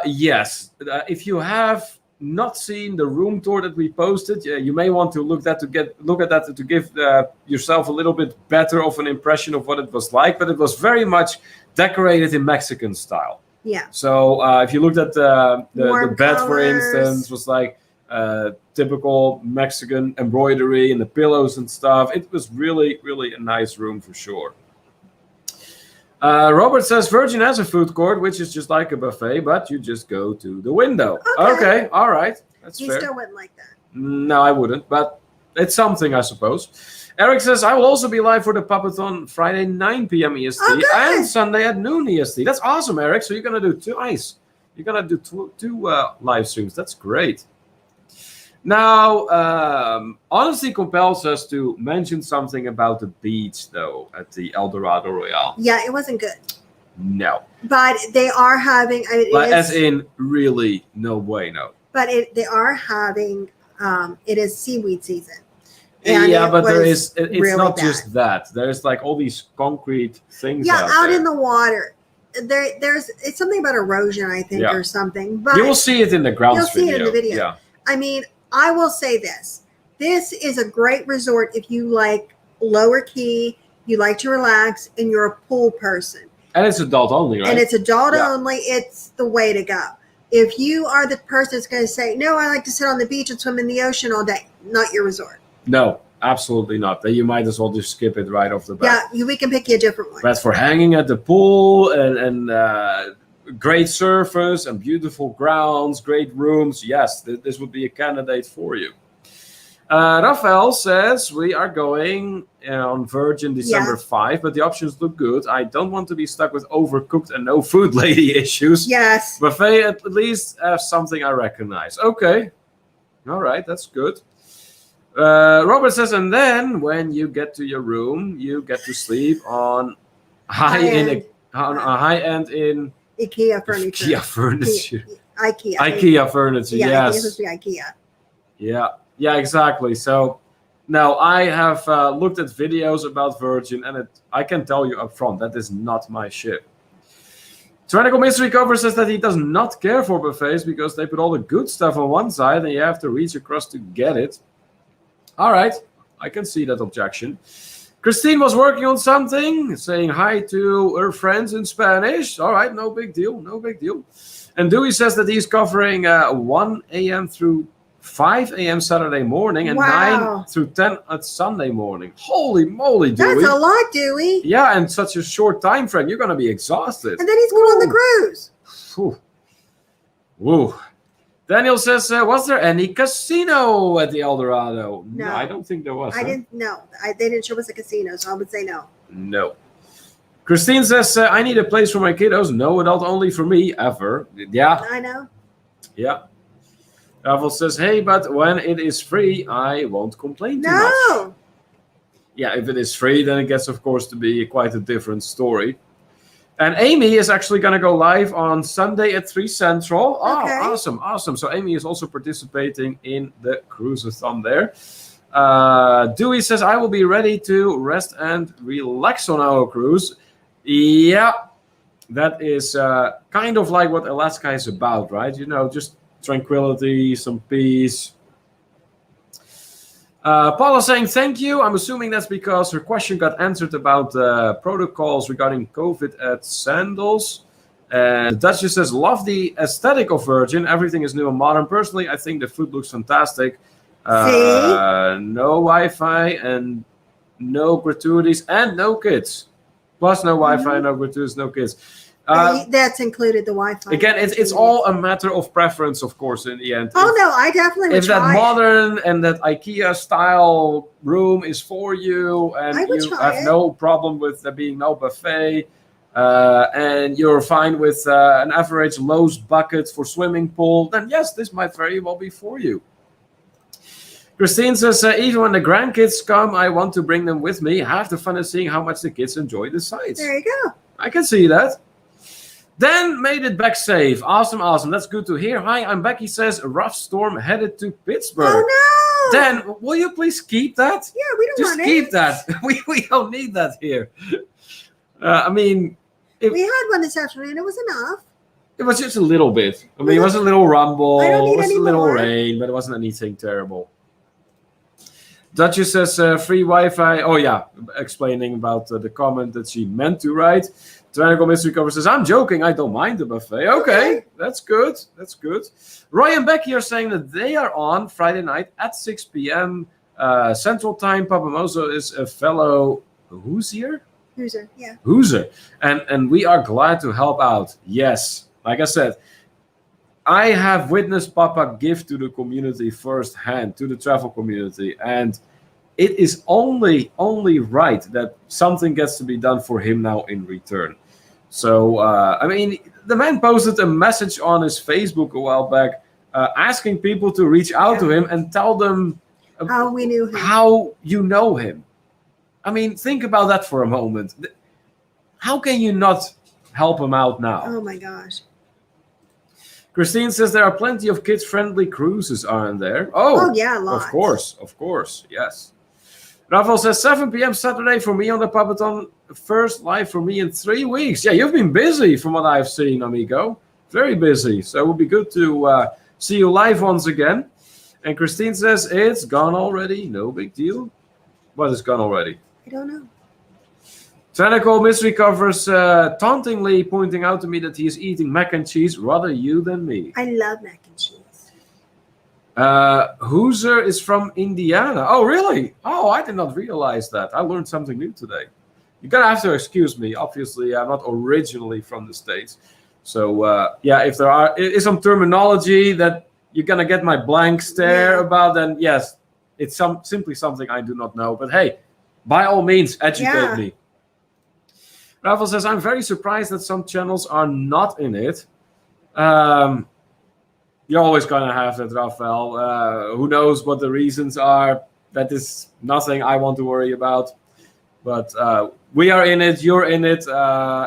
Yes. If you have not seen the room tour that we posted, you may want to look at that to give yourself a little bit better of an impression of what it was like. But it was very much decorated in Mexican style. Yeah. So if you looked at the bed, for instance, was like typical Mexican embroidery and the pillows and stuff. It was really, really a nice room for sure. Robert says Virgin has a food court, which is just like a buffet, but you just go to the window. Okay, all right. That's fair. You still wouldn't like that. No, I wouldn't, but it's something, I suppose. Eric says, I will also be live for the Puppathon Friday 9 p.m. EST and Sunday at noon EST. That's awesome, Eric. So you're going to do twice. You're going to do two live streams. That's great. Now, honesty compels us to mention something about the beach, though, at the El Dorado Royale. Yeah, it wasn't good. No. But they are having... as in, really, no bueno. But they are having... it is seaweed season. But it's really not just that. There's like all these concrete things out in the water. It's something about erosion, I think, or something. But you will see it in the grounds video. You'll see it in the video. Yeah. I mean... I will say this. This is a great resort if you like lower key, you like to relax, and you're a pool person. And it's adult only, right? And it's adult only. It's the way to go. If you are the person that's going to say, no, I like to sit on the beach and swim in the ocean all day, not your resort. No, absolutely not. Then you might as well just skip it right off the bat. Yeah, we can pick you a different one. But for hanging at the pool and great surface and beautiful grounds, great rooms. Yes, this would be a candidate for you. Rafael says we are going on Virgin December 5, but the options look good. I don't want to be stuck with overcooked and no food lady issues. Yes. Buffet at least has something I recognize. Okay. All right, that's good. Robert says, and then when you get to your room, you get to sleep on a high-end in IKEA furniture. IKEA furniture. IKEA furniture. Yeah, yes. I think it must be IKEA. Yeah, exactly. So now I have looked at videos about Virgin, and I can tell you up front that is not my shit. Tyrannical Mystery Cover says that he does not care for buffets because they put all the good stuff on one side, and you have to reach across to get it. All right, I can see that objection. Christine was working on something, saying hi to her friends in Spanish. All right, no big deal. And Dewey says that he's covering 1 a.m. through 5 a.m. Saturday morning and 9 through 10 at Sunday morning. Holy moly, Dewey. That's a lot, Dewey. Yeah, and such a short time frame. You're going to be exhausted. And then he's going on the cruise. Woo. Daniel says, was there any casino at the El Dorado? No. I don't think there was. I didn't know. They didn't show us a casino, so I would say no. No. Christine says, I need a place for my kiddos. No adult only for me, ever. Yeah. I know. Yeah. Ravel says, hey, but when it is free, I won't complain too much. No. Yeah, if it is free, then it gets, of course, to be quite a different story. And Amy is actually going to go live on Sunday at 3 Central. Oh, Okay. awesome. So Amy is also participating in the cruise-a-thon there. Dewey says, I will be ready to rest and relax on our cruise. Yeah, that is kind of like what Alaska is about, right? You know, just tranquility, some peace. Paula saying thank you. I'm assuming that's because her question got answered about protocols regarding COVID at Sandals. And Duchess says, love the aesthetic of Virgin. Everything is new and modern. Personally, I think the food looks fantastic. No Wi-Fi and no gratuities and no kids. Plus no Wi-Fi, no gratuities, no kids. That's included the Wi-Fi. Again, it's all a matter of preference, of course, in the end. Oh, no, I definitely would If that try modern and that IKEA-style room is for you, and you have no problem with there being no buffet, and you're fine with an average Lowe's bucket for swimming pool, then yes, this might very well be for you. Christine says, even when the grandkids come, I want to bring them with me. Half the fun is seeing how much the kids enjoy the sights. There you go. I can see that. Dan made it back safe. Awesome. That's good to hear. Hi, I'm Becky says, a rough storm headed to Pittsburgh. Oh, no. Dan, will you please keep that? Yeah, we don't want it. Just keep that. We don't need that here. I mean... we had one this afternoon. It was enough. It was just a little bit. I mean, it was a little rumble. I don't need it was any a little more. rain, but it wasn't anything terrible. Duchess says free Wi-Fi. Oh, yeah. Explaining about the comment that she meant to write. Tyrannical Mystery Cover says, I'm joking. I don't mind the buffet. Okay. That's good. Roy and Becky are saying that they are on Friday night at 6 p.m. Central Time. Papa Mozo is a fellow Hoosier? Hoosier, yeah. Hoosier. And we are glad to help out. Yes. Like I said, I have witnessed Papa give to the community firsthand, to the travel community, and it is only right that something gets to be done for him now in return. So, I mean, the man posted a message on his Facebook a while back asking people to reach out to him and tell them how we knew him. How you know him. I mean, think about that for a moment. How can you not help him out now? Oh, my gosh. Christine says there are plenty of kids-friendly cruises, aren't there? Oh, yeah, lots. Of course, yes. Rafael says 7 p.m. Saturday for me on the Puppet-on. First live for me in 3 weeks. Yeah, you've been busy from what I've seen, amigo. Very busy. So it would be good to see you live once again. And Christine says it's gone already. No big deal. What is gone already? I don't know. Tyrannical Mystery Covers tauntingly pointing out to me that he is eating mac and cheese, rather you than me. I love mac and cheese. Hoosier is from Indiana. Oh, really? Oh, I did not realize that. I learned something new today. You're going to have to excuse me. Obviously, I'm not originally from the States. So, yeah, if there is some terminology that you're going to get my blank stare about, then yes, it's simply something I do not know. But hey, by all means, educate me. Rafael says, I'm very surprised that some channels are not in it. You're always going to have that, Rafael. Who knows what the reasons are? That is nothing I want to worry about. But we are in it. You're in it.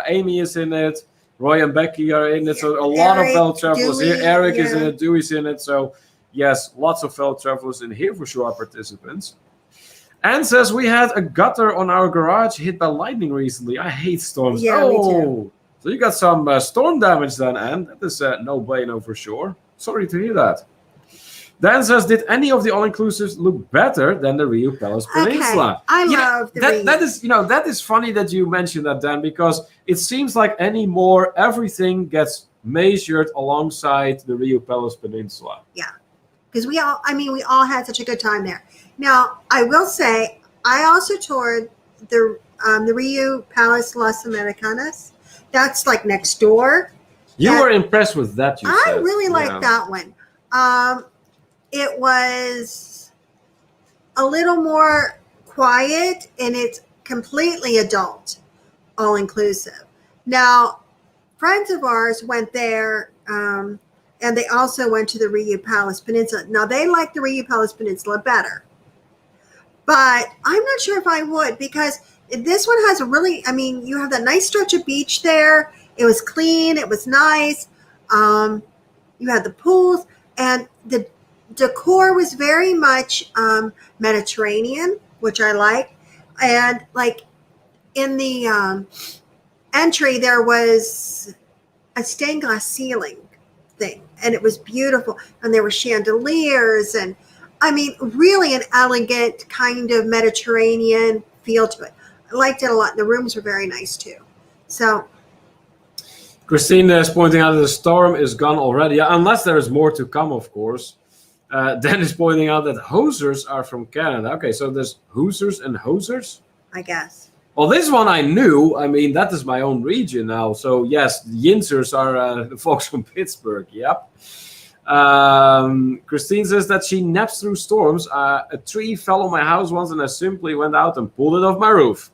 Amy is in it. Roy and Becky are in it. So a lot of fellow travelers here. Eric is in it. Dewey's in it. So yes, lots of fellow travelers in here for sure are participants. Anne says, we had a gutter on our garage hit by lightning recently. I hate storms. Yeah, me too. So you got some storm damage then, Anne. That is no bueno for sure. Sorry to hear that. Dan says, did any of the all-inclusives look better than the Rio Palace Peninsula? I love the Rio. That is funny that you mentioned that, Dan, because it seems like anymore everything gets measured alongside the Rio Palace Peninsula. Yeah, because we all had such a good time there. Now, I will say, I also toured the Rio Palace Las Americanas. That's like next door. You were impressed with that, you said. I really liked that one. It was a little more quiet, and it's completely adult, all inclusive. Now, friends of ours went there, and they also went to the Riu Palace Peninsula. Now, they like the Riu Palace Peninsula better, but I'm not sure if I would, because this one has a really, I mean, you have that nice stretch of beach there. It was clean. It was nice. You had the pools, and the decor was very much Mediterranean, which I like. And like in the entry, there was a stained glass ceiling thing, and it was beautiful. And there were chandeliers, and I mean, really an elegant kind of Mediterranean feel to it. I liked it a lot. The rooms were very nice too. So Christine is pointing out that the storm is gone already, unless there is more to come, of course. Dan is pointing out that hosers are from Canada. Okay, so there's hoosers and hosers? I guess. Well, this one I knew. I mean, that is my own region now. So, yes, the Yinsers are the folks from Pittsburgh. Yep. Christine says that she naps through storms. A tree fell on my house once, and I simply went out and pulled it off my roof.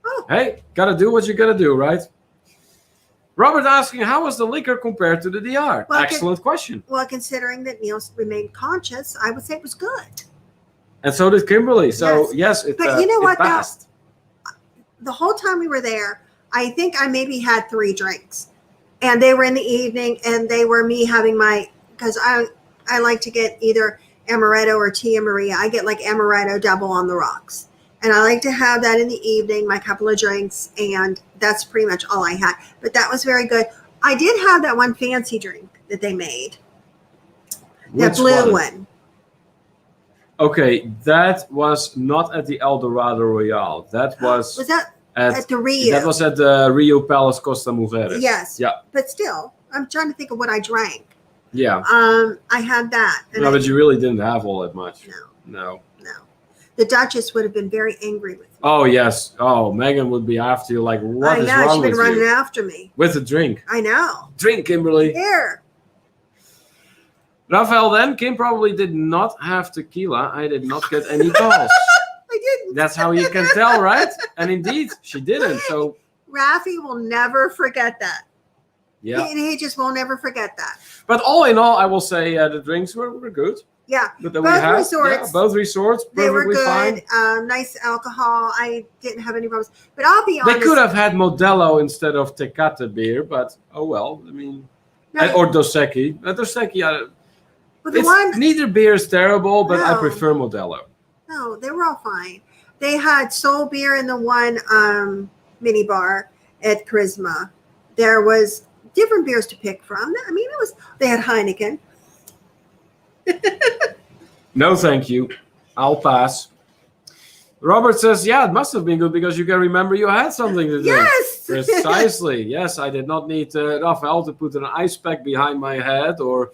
Oh. Hey, gotta do what you gotta do, right? Robert asking, how was the liquor compared to the DR? Well, excellent question. Well, considering that Neil remained conscious, I would say it was good. And so did Kimberly. So, yes, but you know what, passed. The whole time we were there, I think I maybe had 3 drinks. And they were in the evening, and they were me having because I like to get either Amaretto or Tia Maria. I get like Amaretto double on the rocks. And I like to have that in the evening, my couple of drinks, and that's pretty much all I had. But that was very good. I did have that one fancy drink that they made. That blue one. Okay, that was not at the El Dorado Royale. That was... Was that at the Rio? That was at the Rio Palace Costa Mujeres. Yes. Yeah. But still, I'm trying to think of what I drank. Yeah. I had that. No, but you really didn't have all that much. No. The Duchess would have been very angry with me. Oh, yes. Oh, Megan would be after you like, what is wrong with you? I know, she's been running after me. With a drink. I know. Drink, Kimberly. Here. Rafael, then, Kim probably did not have tequila. I did not get any calls. I didn't. That's how you can tell, right? And indeed, she didn't. So Rafi will never forget that. Yeah. He just will never forget that. But all in all, I will say the drinks were good. Yeah, both resorts, they were good. Fine. Nice alcohol. I didn't have any problems. But I'll be honest. They could have had Modelo instead of Tecate beer, but oh well. I mean, or Dos Equis. Dos Equis. Neither beer is terrible, but I prefer Modelo. No, they were all fine. They had Soul beer in the one mini bar at Charisma. There was different beers to pick from. I mean, they had Heineken. No, thank you. I'll pass. Robert says, yeah, it must have been good because you can remember you had something to do. Yes! Precisely. Yes, I did not need Rafael to put an ice pack behind my head or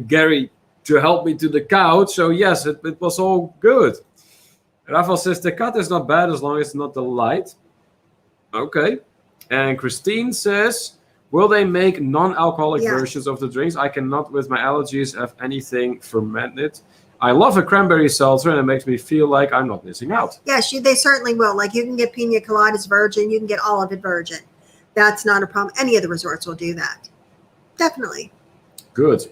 Gary to help me to the couch. So, yes, it was all good. Rafael says, the cut is not bad as long as it's not the light. Okay. And Christine says, will they make non-alcoholic versions of the drinks? I cannot, with my allergies, have anything fermented. I love a cranberry seltzer, and it makes me feel like I'm not missing out. Yes, they certainly will. Like, you can get pina coladas virgin. You can get all of it virgin. That's not a problem. Any of the resorts will do that. Definitely. Good.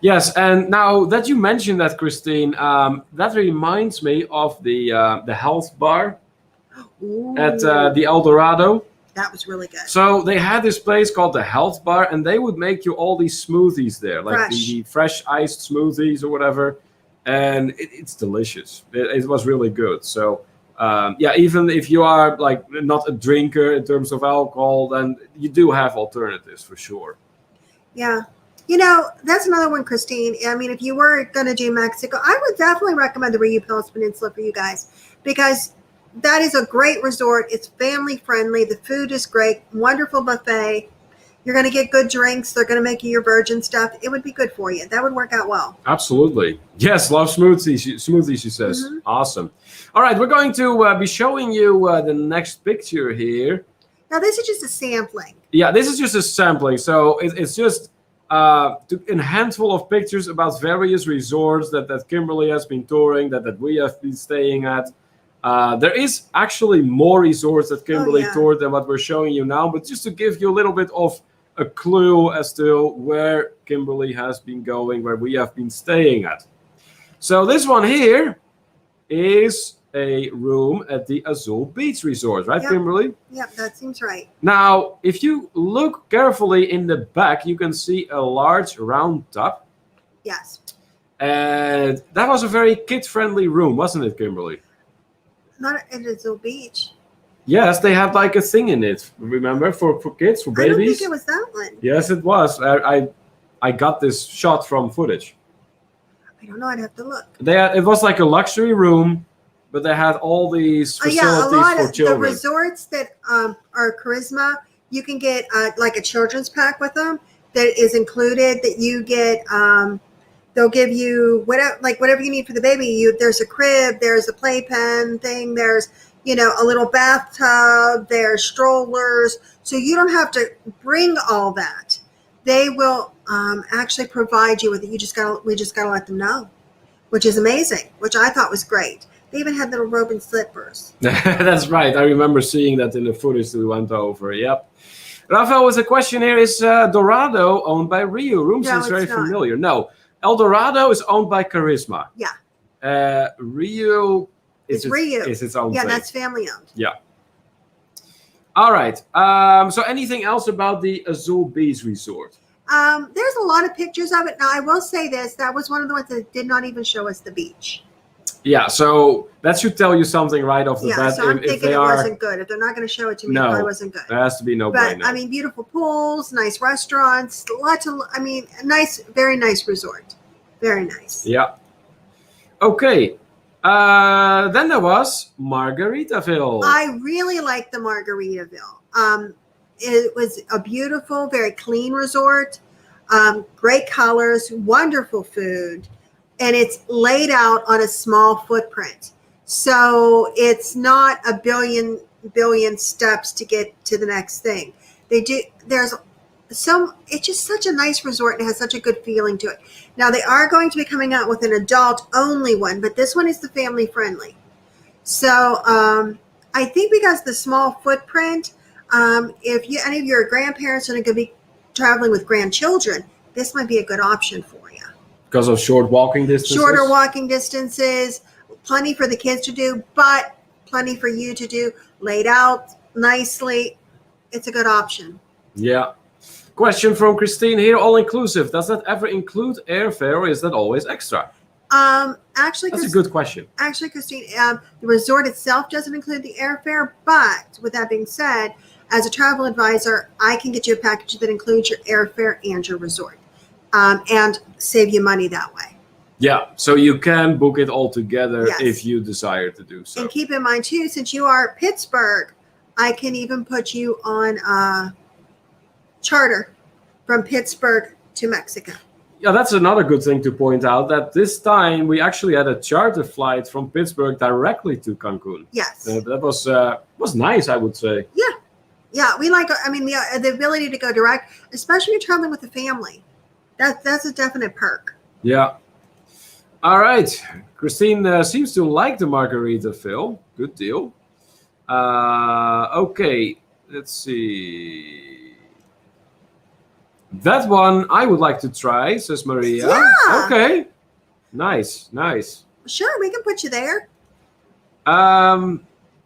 Yes, and now that you mentioned that, Christine, that reminds me of the health bar at the El Dorado. That was really good. So they had this place called the Health Bar, and they would make you all these smoothies there, like the fresh iced smoothies or whatever, and it's delicious. It was really good. So even if you are like not a drinker in terms of alcohol, then you do have alternatives for sure. Yeah. That's another one, Christine. I mean, if you were going to do Mexico, I would definitely recommend the Riu Palace Peninsula for you guys because that is a great resort. It's family friendly. The food is great. Wonderful buffet. You're going to get good drinks. They're going to make you your virgin stuff. It would be good for you. That would work out well. Absolutely. Yes, love smoothies, she says. Mm-hmm. Awesome. All right, we're going to be showing you the next picture here. Now, this is just a sampling. Yeah, this is just a sampling. So it's just took a handful of pictures about various resorts that Kimberly has been touring, that we have been staying at. There is actually more resorts that Kimberly toured than what we're showing you now, but just to give you a little bit of a clue as to where Kimberly has been going, where we have been staying at. So this one here is a room at the Azul Beach Resort, right, Kimberly? Yep, that seems right. Now, if you look carefully in the back, you can see a large round tub. Yes. And that was a very kid-friendly room, wasn't it, Kimberly? Not at Azul Beach. Yes, they had like a thing in it, remember, for kids, for babies? I don't think it was that one. Yes, it was. I got this shot from footage. I don't know, I'd have to look. It was like a luxury room, but they had all these facilities a lot for of children. The resorts that are Charisma, you can get like a children's pack with them that is included, that you get, they'll give you whatever you need for the baby. There's a crib, there's a playpen thing, there's, a little bathtub, there's strollers. So you don't have to bring all that. They will actually provide you with it. We just gotta let them know, which is amazing, which I thought was great. They even had little robe and slippers. That's right. I remember seeing that in the footage that we went over. Yep. Rafael, with a question here, is Dorado owned by Rio? Room seems very familiar. No, El Dorado is owned by Charisma. Yeah. Rio is its own thing. Yeah, that's family owned. Yeah. All right. So anything else about the Azul Beach Resort? There's a lot of pictures of it. Now, I will say this. That was one of the ones that did not even show us the beach. Yeah, so that should tell you something right off the bat. Yeah, so I'm thinking it wasn't good. If they're not going to show it to me, it probably wasn't good. There has to be no But, brainer. I mean, beautiful pools, nice restaurants, very nice resort. Very nice. Yeah. Okay. Then there was Margaritaville. I really liked the Margaritaville. It was a beautiful, very clean resort. Great colors, wonderful food. And it's laid out on a small footprint. So it's not a billion steps to get to the next thing. It's just such a nice resort and has such a good feeling to it. Now they are going to be coming out with an adult only one, but this one is the family friendly. So I think because the small footprint, if any of your grandparents are going to be traveling with grandchildren, this might be a good option for you. Because of short walking distances? Shorter walking distances, plenty for the kids to do, but plenty for you to do, laid out nicely. It's a good option. Yeah. Question from Christine here, all-inclusive. Does that ever include airfare or is that always extra? Actually, that's a good question. Actually, Christine, the resort itself doesn't include the airfare, but with that being said, as a travel advisor, I can get you a package that includes your airfare and your resort. And save you money that way. Yeah, so you can book it all together if you desire to do so. And keep in mind, too, since you are Pittsburgh, I can even put you on a charter from Pittsburgh to Mexico. Yeah, that's another good thing to point out, that this time we actually had a charter flight from Pittsburgh directly to Cancun. Yes. That was nice, I would say. Yeah. Yeah, we like, the ability to go direct, especially when you're traveling with a family. That's a definite perk. Yeah. All right. Christine seems to like the Margaritaville. Good deal. Okay. Let's see. That one I would like to try, says Maria. Yeah. Okay. Nice. Sure, we can put you there.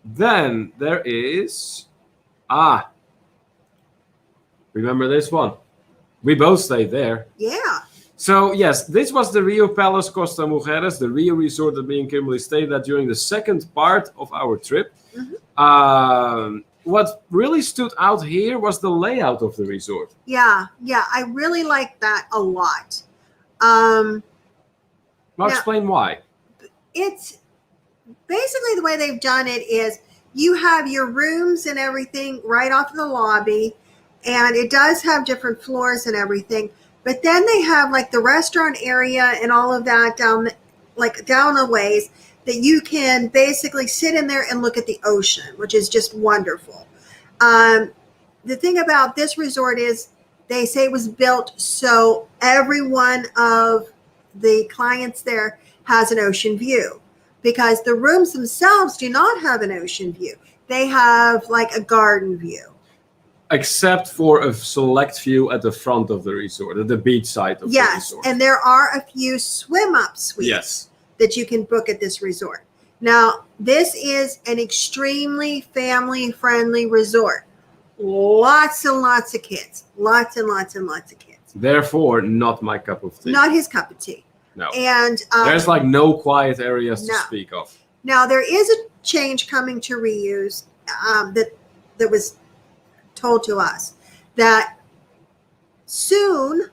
Then there is... remember this one? We both stayed there. Yeah. So, yes, this was the Rio Palace Costa Mujeres, the Rio resort that me and Kimberly stayed at during the second part of our trip. Mm-hmm. What really stood out here was the layout of the resort. Yeah, I really liked that a lot. Explain why. It's basically the way they've done it is you have your rooms and everything right off the lobby. And it does have different floors and everything, but then they have like the restaurant area and all of that down a ways that you can basically sit in there and look at the ocean, which is just wonderful. The thing about this resort is They say it was built so every one of the clients there has an ocean view, because the rooms themselves do not have an ocean view. They have like a garden view. Except for a select view at the front of the resort, at the beach side of the resort. And there are a few swim-up suites that you can book at this resort. Now, this is an extremely family-friendly resort. Lots and lots of kids. Lots and lots and lots of kids. Therefore, not my cup of tea. Not his cup of tea. No. And there's like no quiet areas to speak of. Now, there is a change coming to reuse that was told to us, that soon,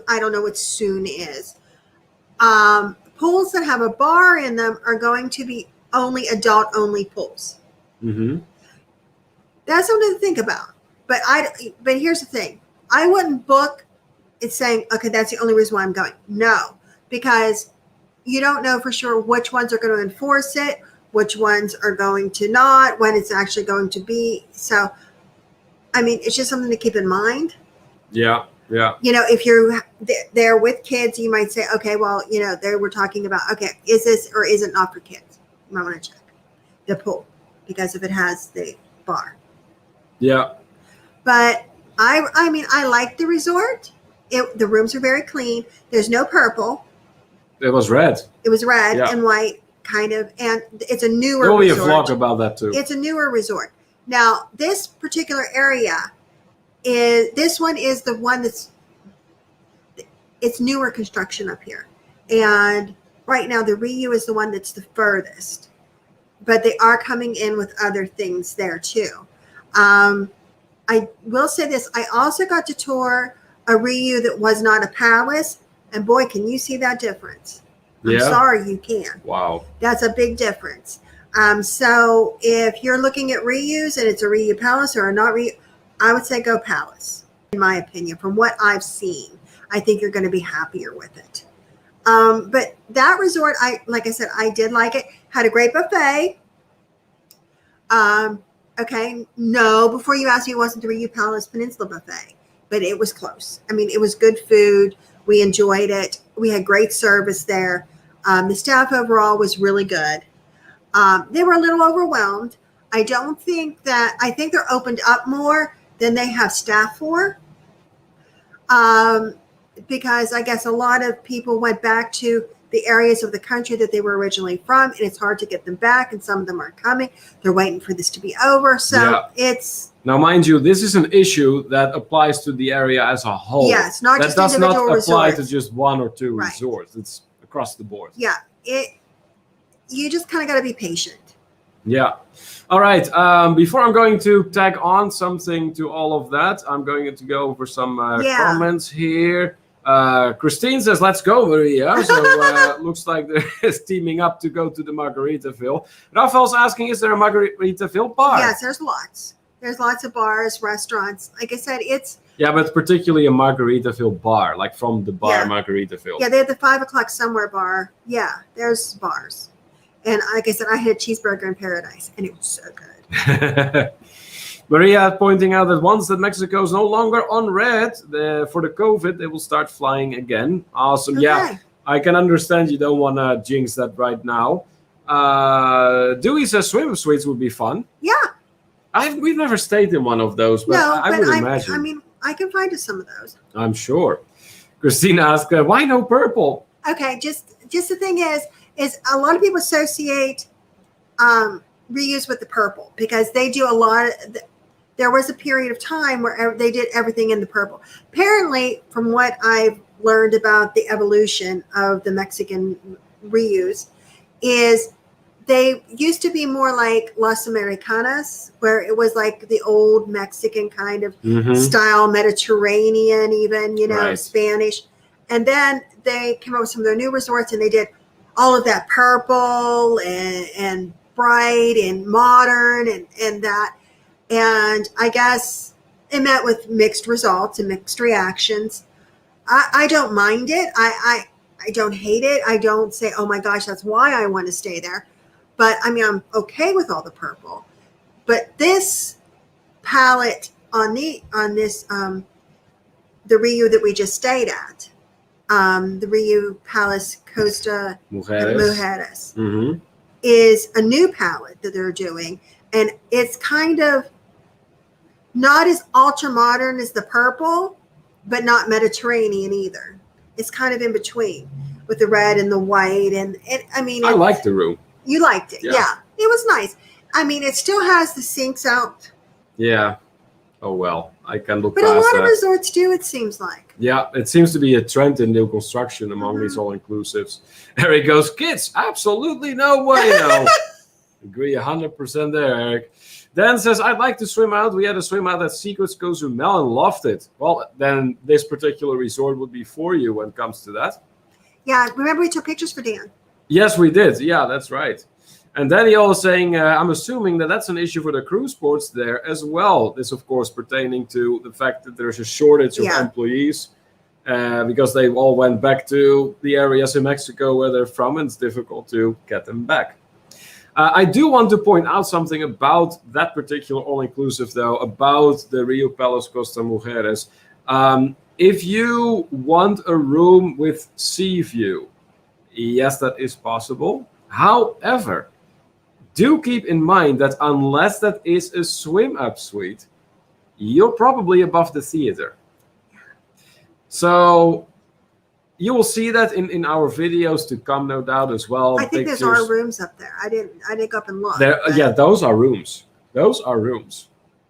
I don't know what soon is, pools that have a bar in them are going to be only adult-only pools. Mm-hmm. That's something to think about. But here's the thing. I wouldn't book it saying, okay, that's the only reason why I'm going. No, because you don't know for sure which ones are going to enforce it, which ones are going to not, when it's actually going to be. So, I mean, it's just something to keep in mind. Yeah. If you're there with kids, you might say, okay, well, they were talking about, okay, is this or is it not for kids? You might want to check the pool, because if it has the bar. Yeah. But I mean, I like the resort. The rooms are very clean. There's no purple. It was red. It was red and white, kind of, and it's a newer resort. There will be a vlog about that too. It's a newer resort. Now, this particular area this one is the one it's newer construction up here. And right now the Ryu is the one that's the furthest, but they are coming in with other things there too. I will say this, I also got to tour a Ryu that was not a palace, and boy, can you see that difference. I'm sorry, you can. Wow. That's a big difference. So if you're looking at Ryus and it's a Ryu Palace or a not Ryu, I would say go Palace, in my opinion. From what I've seen, I think you're going to be happier with it. But that resort, like I said, I did like it. Had a great buffet. Okay, no, before you ask me, it wasn't the Ryu Palace Peninsula buffet, but it was close. I mean, it was good food. We enjoyed it. We had great service there. The staff overall was really good. They were a little overwhelmed. I think they're opened up more than they have staff for. Because I guess a lot of people went back to the areas of the country that they were originally from, and it's hard to get them back, and some of them aren't coming. They're waiting for this to be over. So it's... Now, mind you, this is an issue that applies to the area as a whole. Yes, not just individual resorts. That does not apply resorts. to just one or two resorts. It's across the board. Yeah, you just kind of got to be patient. Yeah. All right. Before I'm going to tag on something to all of that, I'm going to go over some comments here. Christine says, let's go, Maria. So looks like they're teaming up to go to the Margaritaville. Rafael's asking, is there a Margaritaville bar? Yes, there's lots. There's lots of bars, restaurants. Like I said, it's... Yeah, but particularly a Margaritaville bar, like from the bar Margaritaville. Yeah, they have the 5 o'clock somewhere bar. Yeah, there's bars. And like I said, I had a cheeseburger in paradise, and it was so good. Maria pointing out that once that Mexico is no longer on red for the COVID, they will start flying again. Awesome. Okay. Yeah, I can understand you don't want to jinx that right now. Dewey says swim suites would be fun. Yeah. We've never stayed in one of those, but I would imagine. I mean, I can find us some of those. I'm sure. Christina asked, why no purple? Okay, just the thing is a lot of people associate reuse with the purple, because they do a lot of... There was a period of time where they did everything in the purple. Apparently, from what I've learned about the evolution of the Mexican reuse, is they used to be more like Las Americanas, where it was like the old Mexican kind of style, Mediterranean even, Spanish. And then they came up with some of their new resorts, and they did all of that purple and bright and modern and that. And I guess it met with mixed results and mixed reactions. I don't mind it. I don't hate it. I don't say, oh my gosh, that's why I want to stay there. But I mean, I'm okay with all the purple. But this palette on this the Rio that we just stayed at, the Rio Palace Costa Mujeres, is a new palette that they're doing. And it's kind of not as ultra modern as the purple, but not Mediterranean either. It's kind of in between with the red and the white. And I mean, I like the room. You liked it. Yeah. It was nice. I mean, it still has the sinks out. Yeah. Oh, well, I can look past that. But a lot of resorts do, it seems like. Yeah, it seems to be a trend in new construction among these all-inclusives. Eric goes, kids, absolutely no way, no. Agree 100% there, Eric. Dan says, I'd like to swim out. We had a swim out at Secrets Cozumel and loved it. Well, then this particular resort would be for you when it comes to that. Yeah, remember we took pictures for Dan. Yes, we did. Yeah, that's right. And Daniel is saying, I'm assuming that that's an issue for the cruise ports there as well. This, of course, pertaining to the fact that there's a shortage of employees because they all went back to the areas in Mexico where they're from, and it's difficult to get them back. I do want to point out something about that particular all-inclusive, though, about the Rio Palace Costa Mujeres. If you want a room with sea view, yes, that is possible. However, do keep in mind that unless that is a swim-up suite, you're probably above the theater. So you will see that in our videos to come, no doubt, as well. I think there's our rooms up there. I didn't go up and look. Yeah, those are rooms. Those are rooms.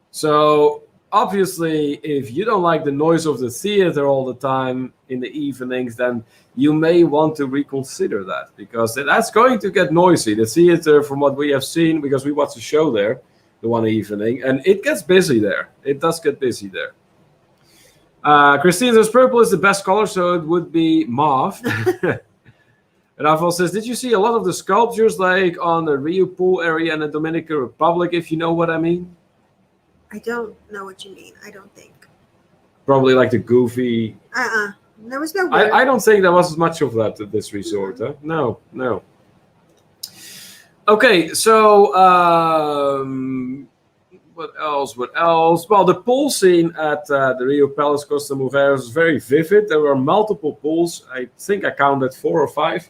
So obviously, if you don't like the noise of the theater all the time in the evenings, then you may want to reconsider that, because that's going to get noisy. The theater, from what we have seen, because we watched a show there the one evening, and it gets busy there. It does get busy there. Christine says purple is the best color, so it would be mauve. And Rafael says, did you see a lot of the sculptures like on the Rio pool area in the Dominican Republic, if you know what I mean? I don't know what you mean. I don't think. Probably like the goofy. There was no. I don't think there was much of that at this resort. Huh? No. Okay, so what else? Well, the pool scene at the Rio Palace Costa Mujeres is very vivid. There were multiple pools. I think I counted 4 or 5.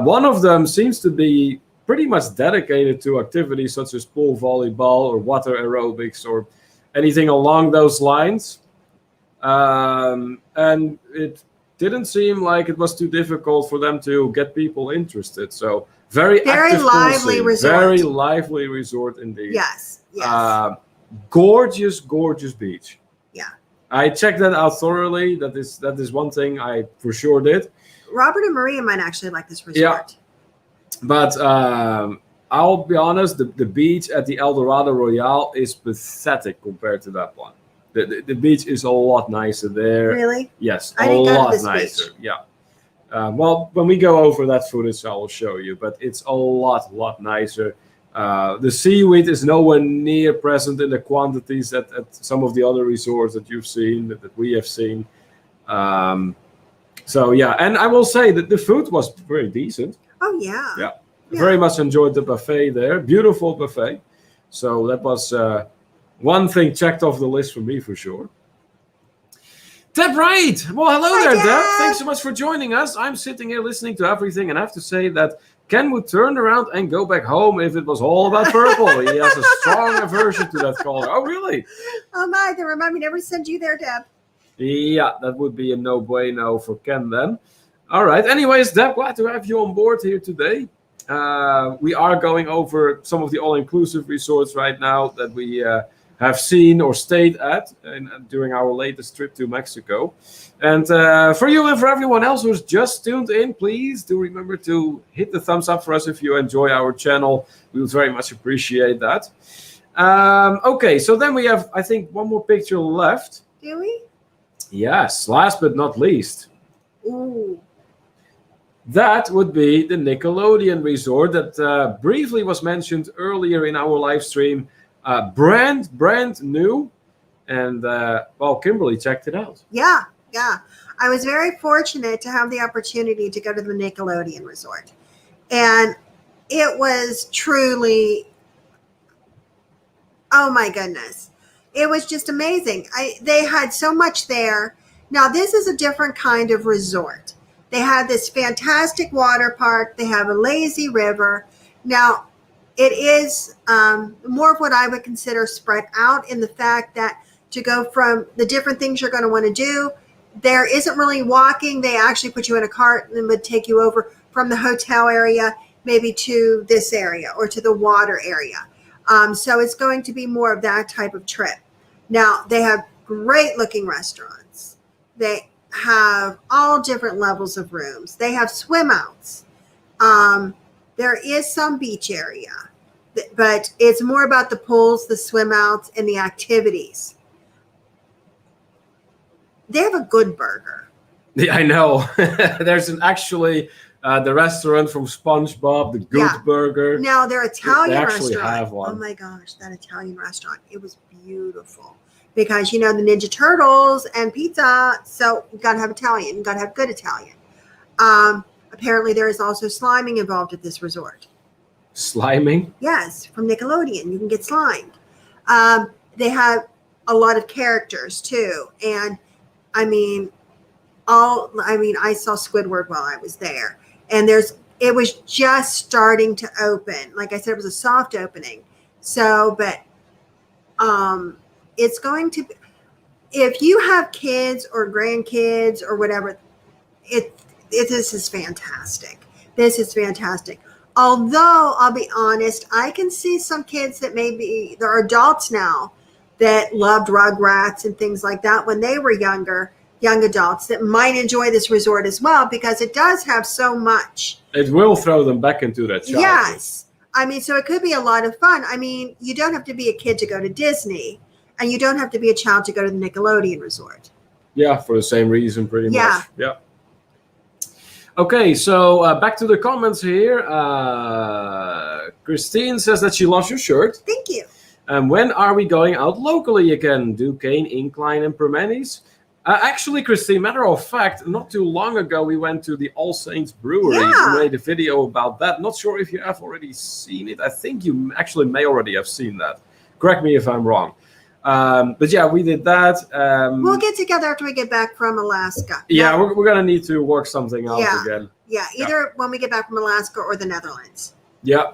One of them seems to be pretty much dedicated to activities such as pool volleyball or water aerobics or anything along those lines. And it didn't seem like it was too difficult for them to get people interested. So very lively resort. Very lively resort indeed. Yes. Gorgeous beach. Yeah. I checked that out thoroughly. That is one thing I for sure did. Robert and Maria might actually like this resort. Yeah. But I'll be honest, the beach at the El Dorado Royale is pathetic compared to that one. The beach is a lot nicer there. Really? Yes, a lot nicer. Beach. Yeah. Well, when we go over that footage, I will show you. But it's a lot nicer. The seaweed is nowhere near present in the quantities at some of the other resorts that you've seen, that we have seen. So, yeah. And I will say that the food was very decent. Oh, yeah. Yeah. Very much enjoyed the buffet there. Beautiful buffet. So that was one thing checked off the list for me for sure. Deb Wright. Well, hello there, Deb. Thanks so much for joining us. I'm sitting here listening to everything, and I have to say that Ken would turn around and go back home if it was all about purple. He has a strong aversion to that color. Oh, really? Oh, my. They remind me never send you there, Deb. Yeah, that would be a no bueno for Ken then. All right. Anyways, Deb, glad to have you on board here today. We are going over some of the all-inclusive resorts right now that we have seen or stayed at during our latest trip to Mexico. And for you and for everyone else who's just tuned in, please do remember to hit the thumbs up for us if you enjoy our channel. We would very much appreciate that. Okay, so then we have, I think, one more picture left. Do we? Yes, last but not least. Ooh. That would be the Nickelodeon resort that briefly was mentioned earlier in our live stream. Brand new. And, well, Kimberly checked it out. Yeah. I was very fortunate to have the opportunity to go to the Nickelodeon resort. And it was truly, oh, my goodness. It was just amazing. They had so much there. Now, this is a different kind of resort. They have this fantastic water park. They have a lazy river. Now, it is more of what I would consider spread out in the fact that to go from the different things you're going to want to do, there isn't really walking. They actually put you in a cart and would take you over from the hotel area maybe to this area or to the water area. So it's going to be more of that type of trip. Now, they have great looking restaurants. They have all different levels of rooms. They have swim outs. There is some beach area, but it's more about the pools, the swim outs, and the activities. They have a good burger. Yeah, I know. There's actually the restaurant from SpongeBob, the Good Burger. Now, their Italian they actually restaurant. have one. Oh my gosh, that Italian restaurant. It was beautiful because, you know, the Ninja Turtles and pizza. So you got to have Italian. You got to have good Italian. Apparently, there is also sliming involved at this resort. Sliming? Yes, from Nickelodeon. You can get slimed. They have a lot of characters too. And I saw Squidward while I was there. And it was just starting to open. Like I said, it was a soft opening. So, but it's going to be, if you have kids or grandkids or whatever, this is fantastic. This is fantastic. Although I'll be honest, I can see some kids that maybe they're adults now that loved Rugrats and things like that when they were younger, young adults that might enjoy this resort as well because it does have so much. It will throw them back into that childhood. Yes. So it could be a lot of fun. You don't have to be a kid to go to Disney, and you don't have to be a child to go to the Nickelodeon resort. Yeah, for the same reason, pretty much. Yeah. Yeah. Okay, so back to the comments here. Christine says that she loves your shirt. Thank you. And when are we going out locally again? Duquesne, Incline, and Permanis? Actually, Christine, matter of fact, not too long ago, we went to the All Saints Brewery. Yeah. We made a video about that. Not sure if you have already seen it. I think you actually may already have seen that. Correct me if I'm wrong. But yeah, we did that. We'll get together after we get back from Alaska. Yeah, we're going to need to work something out again. Yeah, either when we get back from Alaska or the Netherlands. Yeah.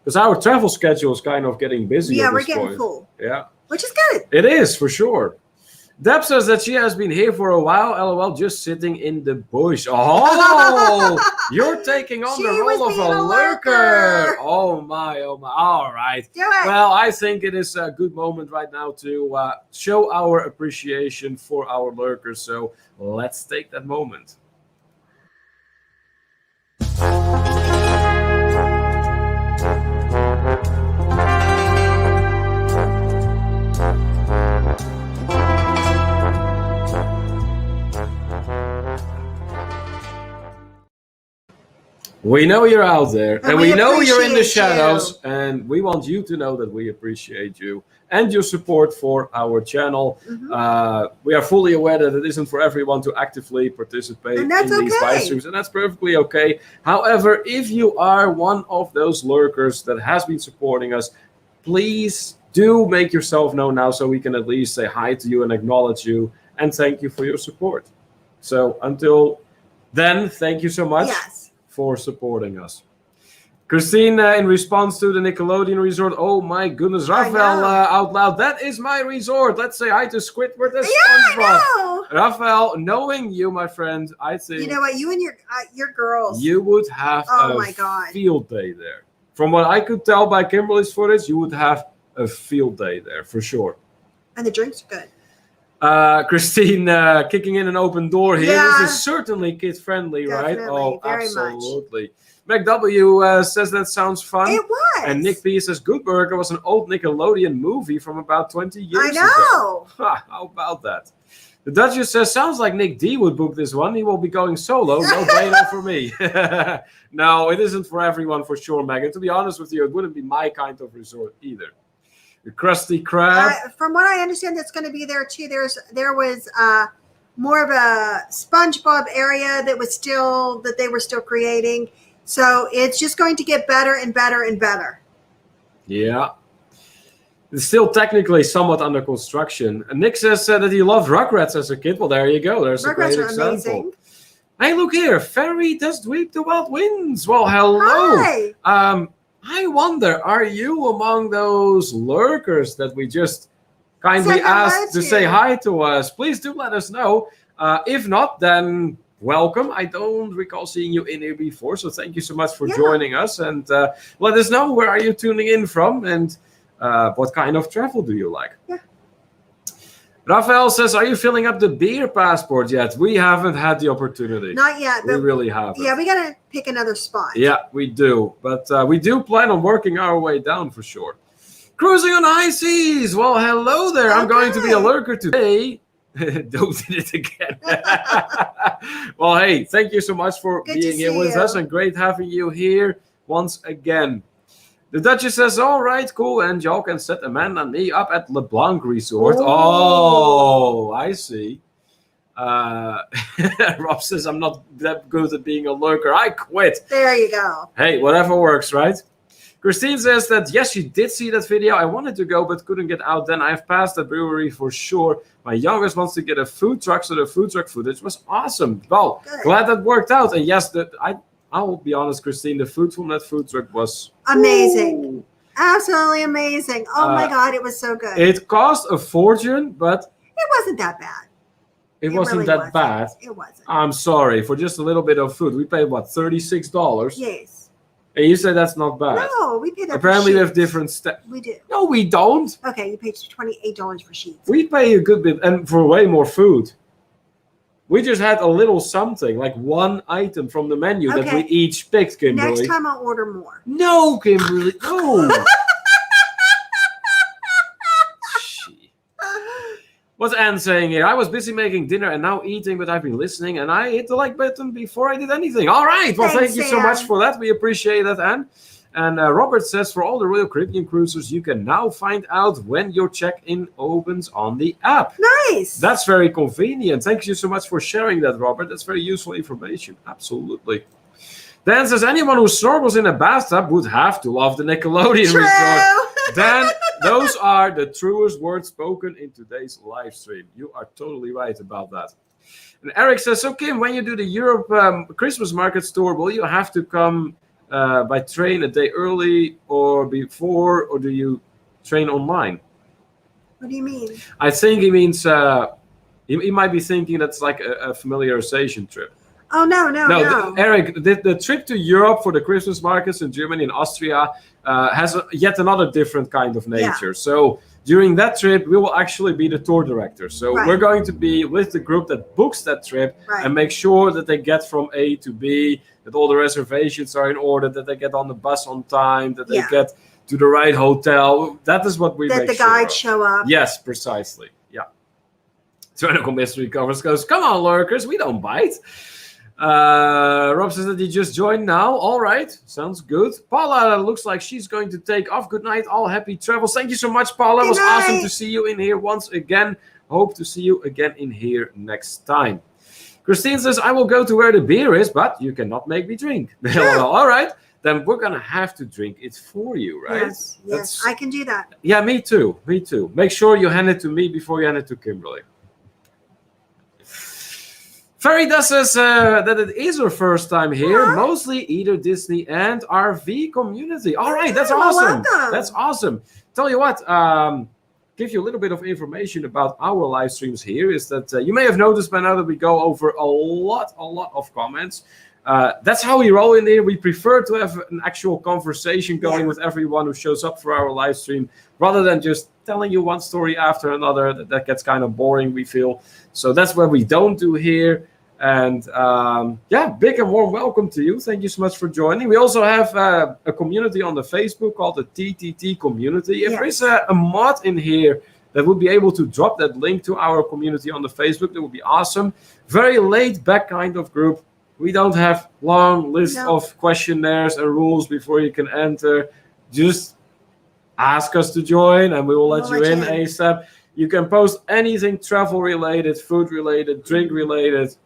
Because our travel schedule is kind of getting busy. Yeah, at we're this getting point. full. Yeah. Which is good. It is, for sure. Deb says that she has been here for a while, LOL, just sitting in the bush. Oh, you're taking on the role of a lurker. Oh my. All right. Do it. Well, I think it is a good moment right now to show our appreciation for our lurkers. So let's take that moment. We know you're out there, and we know you're in the shadows, and we want you to know that we appreciate you and your support for our channel. Mm-hmm. We are fully aware that it isn't for everyone to actively participate in these live streams, and that's perfectly okay. However, if you are one of those lurkers that has been supporting us, please do make yourself known now so we can at least say hi to you and acknowledge you and thank you for your support. So until then, thank you so much. Yes. For supporting us. Christine, in response to the Nickelodeon resort, oh my goodness, Raphael out loud, that is my resort. Let's say hi to Squidward and SpongeBob. I know. Raphael, knowing you, my friend, I think you know what, you and your girls, you would have a field day there. From what I could tell by Kimberly's footage, you would have a field day there for sure. And the drinks are good. Christine kicking in an open door here. Yeah. This is certainly kid-friendly, right? Oh, very absolutely. McW says that sounds fun. It was. And Nick P says Good Burger was an old Nickelodeon movie from about 20 years ago. I know. How about that? The Duchess says, sounds like Nick D would book this one. He will be going solo. No brainer for me. No, it isn't for everyone for sure, Megan. To be honest with you, it wouldn't be my kind of resort either. The Krusty Krab. From what I understand, that's going to be there too. There was more of a SpongeBob area that they were still creating. So it's just going to get better and better and better. Yeah. It's still technically somewhat under construction. And Nick says that he loved Rugrats as a kid. Well, there you go. There's a great example. Amazing. Hey, look here. Ferry does dweep the wild winds. Well, hello. Hi. I wonder, are you among those lurkers that we just kindly asked to say hi to us? Please do let us know. If not, then welcome. I don't recall seeing you in here before, so thank you so much for joining us. And let us know, where are you tuning in from, and what kind of travel do you like? Yeah. Rafael says, are you filling up the beer passport yet? We haven't had the opportunity. Not yet. We really haven't. Yeah, we got to pick another spot. Yeah, we do. But we do plan on working our way down for sure. Cruising on high seas. Well, hello there. Okay. I'm going to be a lurker today. Don't did it again. Well, hey, thank you so much for being here with us, and great having you here once again. The Duchess says, all right, cool, and y'all can set Amanda and me up at LeBlanc Resort. Oh, I see. Rob says, I'm not that good at being a lurker. I quit. There you go. Hey, whatever works, right? Christine says that, yes, she did see that video. I wanted to go, but couldn't get out then. I've passed the brewery for sure. My youngest wants to get a food truck, so the food truck footage was awesome. Well, glad that worked out. And yes, I will be honest, Christine, the food from that food truck was amazing. Ooh. Absolutely amazing. Oh my God, it was so good. It cost a fortune, but it wasn't that bad. It wasn't really that bad. It wasn't. I'm sorry. For just a little bit of food, we paid, what, $36? Yes. And you say that's not bad. No, we paid that. Apparently, we have different steps. We do. No, we don't. Okay, you paid $28 for sheets. We pay a good bit, and for way more food. We just had a little something, like one item from the menu that we each picked, Kimberly. Next time I'll order more. No, Kimberly. No. What's Anne saying here? I was busy making dinner and now eating, but I've been listening, and I hit the like button before I did anything. All right. Well, thank you so much for that. We appreciate that, Anne. And Robert says, for all the Royal Caribbean cruisers, you can now find out when your check-in opens on the app. Nice. That's very convenient. Thank you so much for sharing that, Robert. That's very useful information. Absolutely. Dan says, anyone who snorkels in a bathtub would have to love the Nickelodeon resort. Dan, those are the truest words spoken in today's live stream. You are totally right about that. And Eric says, so Kim, when you do the Europe Christmas market store, will you have to come by train a day early or before, or do you train online? What do you mean? I think he means he might be thinking that's like a familiarization trip. Oh, no. Eric, the trip to Europe for the Christmas markets in Germany and Austria has yet another different kind of nature. Yeah. So during that trip, we will actually be the tour director. So we're going to be with the group that books that trip and make sure that they get from A to B, that all the reservations are in order, that they get on the bus on time, that they get to the right hotel. That is what we make sure. That the guides show up. Yes, precisely. Yeah. Tyrannical Mystery Covers goes, come on, lurkers, we don't bite. Rob says that he just joined now. All right, sounds good. Paula looks like she's going to take off. Good night, all happy travels. Thank you so much, Paula. It was awesome to see you in here once again. Hope to see you again in here next time. Christine says, I will go to where the beer is, but you cannot make me drink. Sure. All right, then we're gonna have to drink it for you, right? Yes, I can do that. Yeah, me too. Make sure you hand it to me before you hand it to Kimberly. Farida says that it is her first time here, mostly either Disney and RV community. All right, that's awesome. That's awesome. Tell you what, give you a little bit of information about our live streams here is that you may have noticed by now that we go over a lot of comments. That's how we roll in here. We prefer to have an actual conversation going with everyone who shows up for our live stream, rather than just telling you one story after another. That gets kind of boring, we feel. So that's what we don't do here. And big and warm welcome to you. Thank you so much for joining. We also have a community on the Facebook called the TTT community. If there is a mod in here that would be able to drop that link to our community on the Facebook, that would be awesome. Very laid back kind of group. We don't have long list of questionnaires and rules before you can enter. Just ask us to join and we will let you in ASAP. You can post anything travel related, food related, drink related.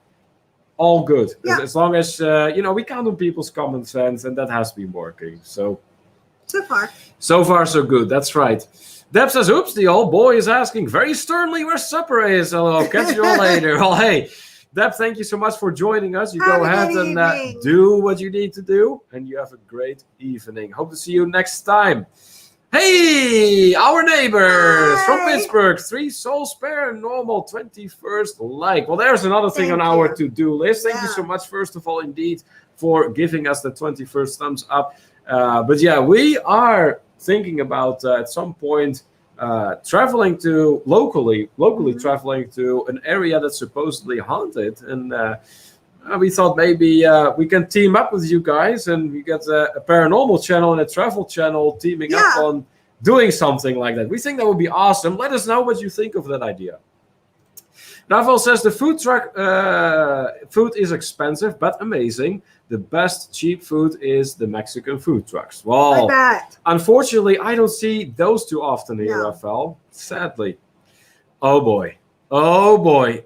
All good. As long as, we count on people's common sense, and that has been working. So far, so good. That's right. Deb says, oops, the old boy is asking very sternly where supper is. Hello, catch you all later. Well, hey, Deb, thank you so much for joining us. You go ahead and do what you need to do, and you have a great evening. Hope to see you next time. Hey, our neighbors from Pittsburgh, 3 souls paranormal 21st like. Well, there's another thing on our to-do list. Thank you so much, first of all, indeed, for giving us the 21st thumbs up. But yeah, we are thinking about at some point traveling to locally traveling to an area that's supposedly haunted, and we thought maybe we can team up with you guys, and we get a paranormal channel and a travel channel teaming up on doing something like that. We think that would be awesome. Let us know what you think of that idea. Rafael says the food truck food is expensive but amazing. The best cheap food is the Mexican food trucks. Well, unfortunately, I don't see those too often here, Rafael. Sadly. Oh boy.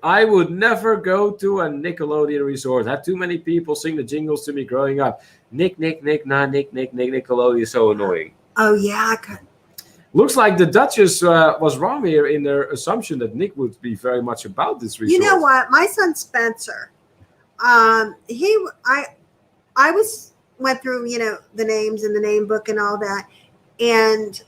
I would never go to a Nickelodeon resort. Had too many people sing the jingles to me growing up. Nick, Nickelodeon is so annoying. Oh, yeah. Looks like the Duchess was wrong here in their assumption that Nick would be very much about this resort. You know what? My son Spencer, I went through, the names in the name book and all that. And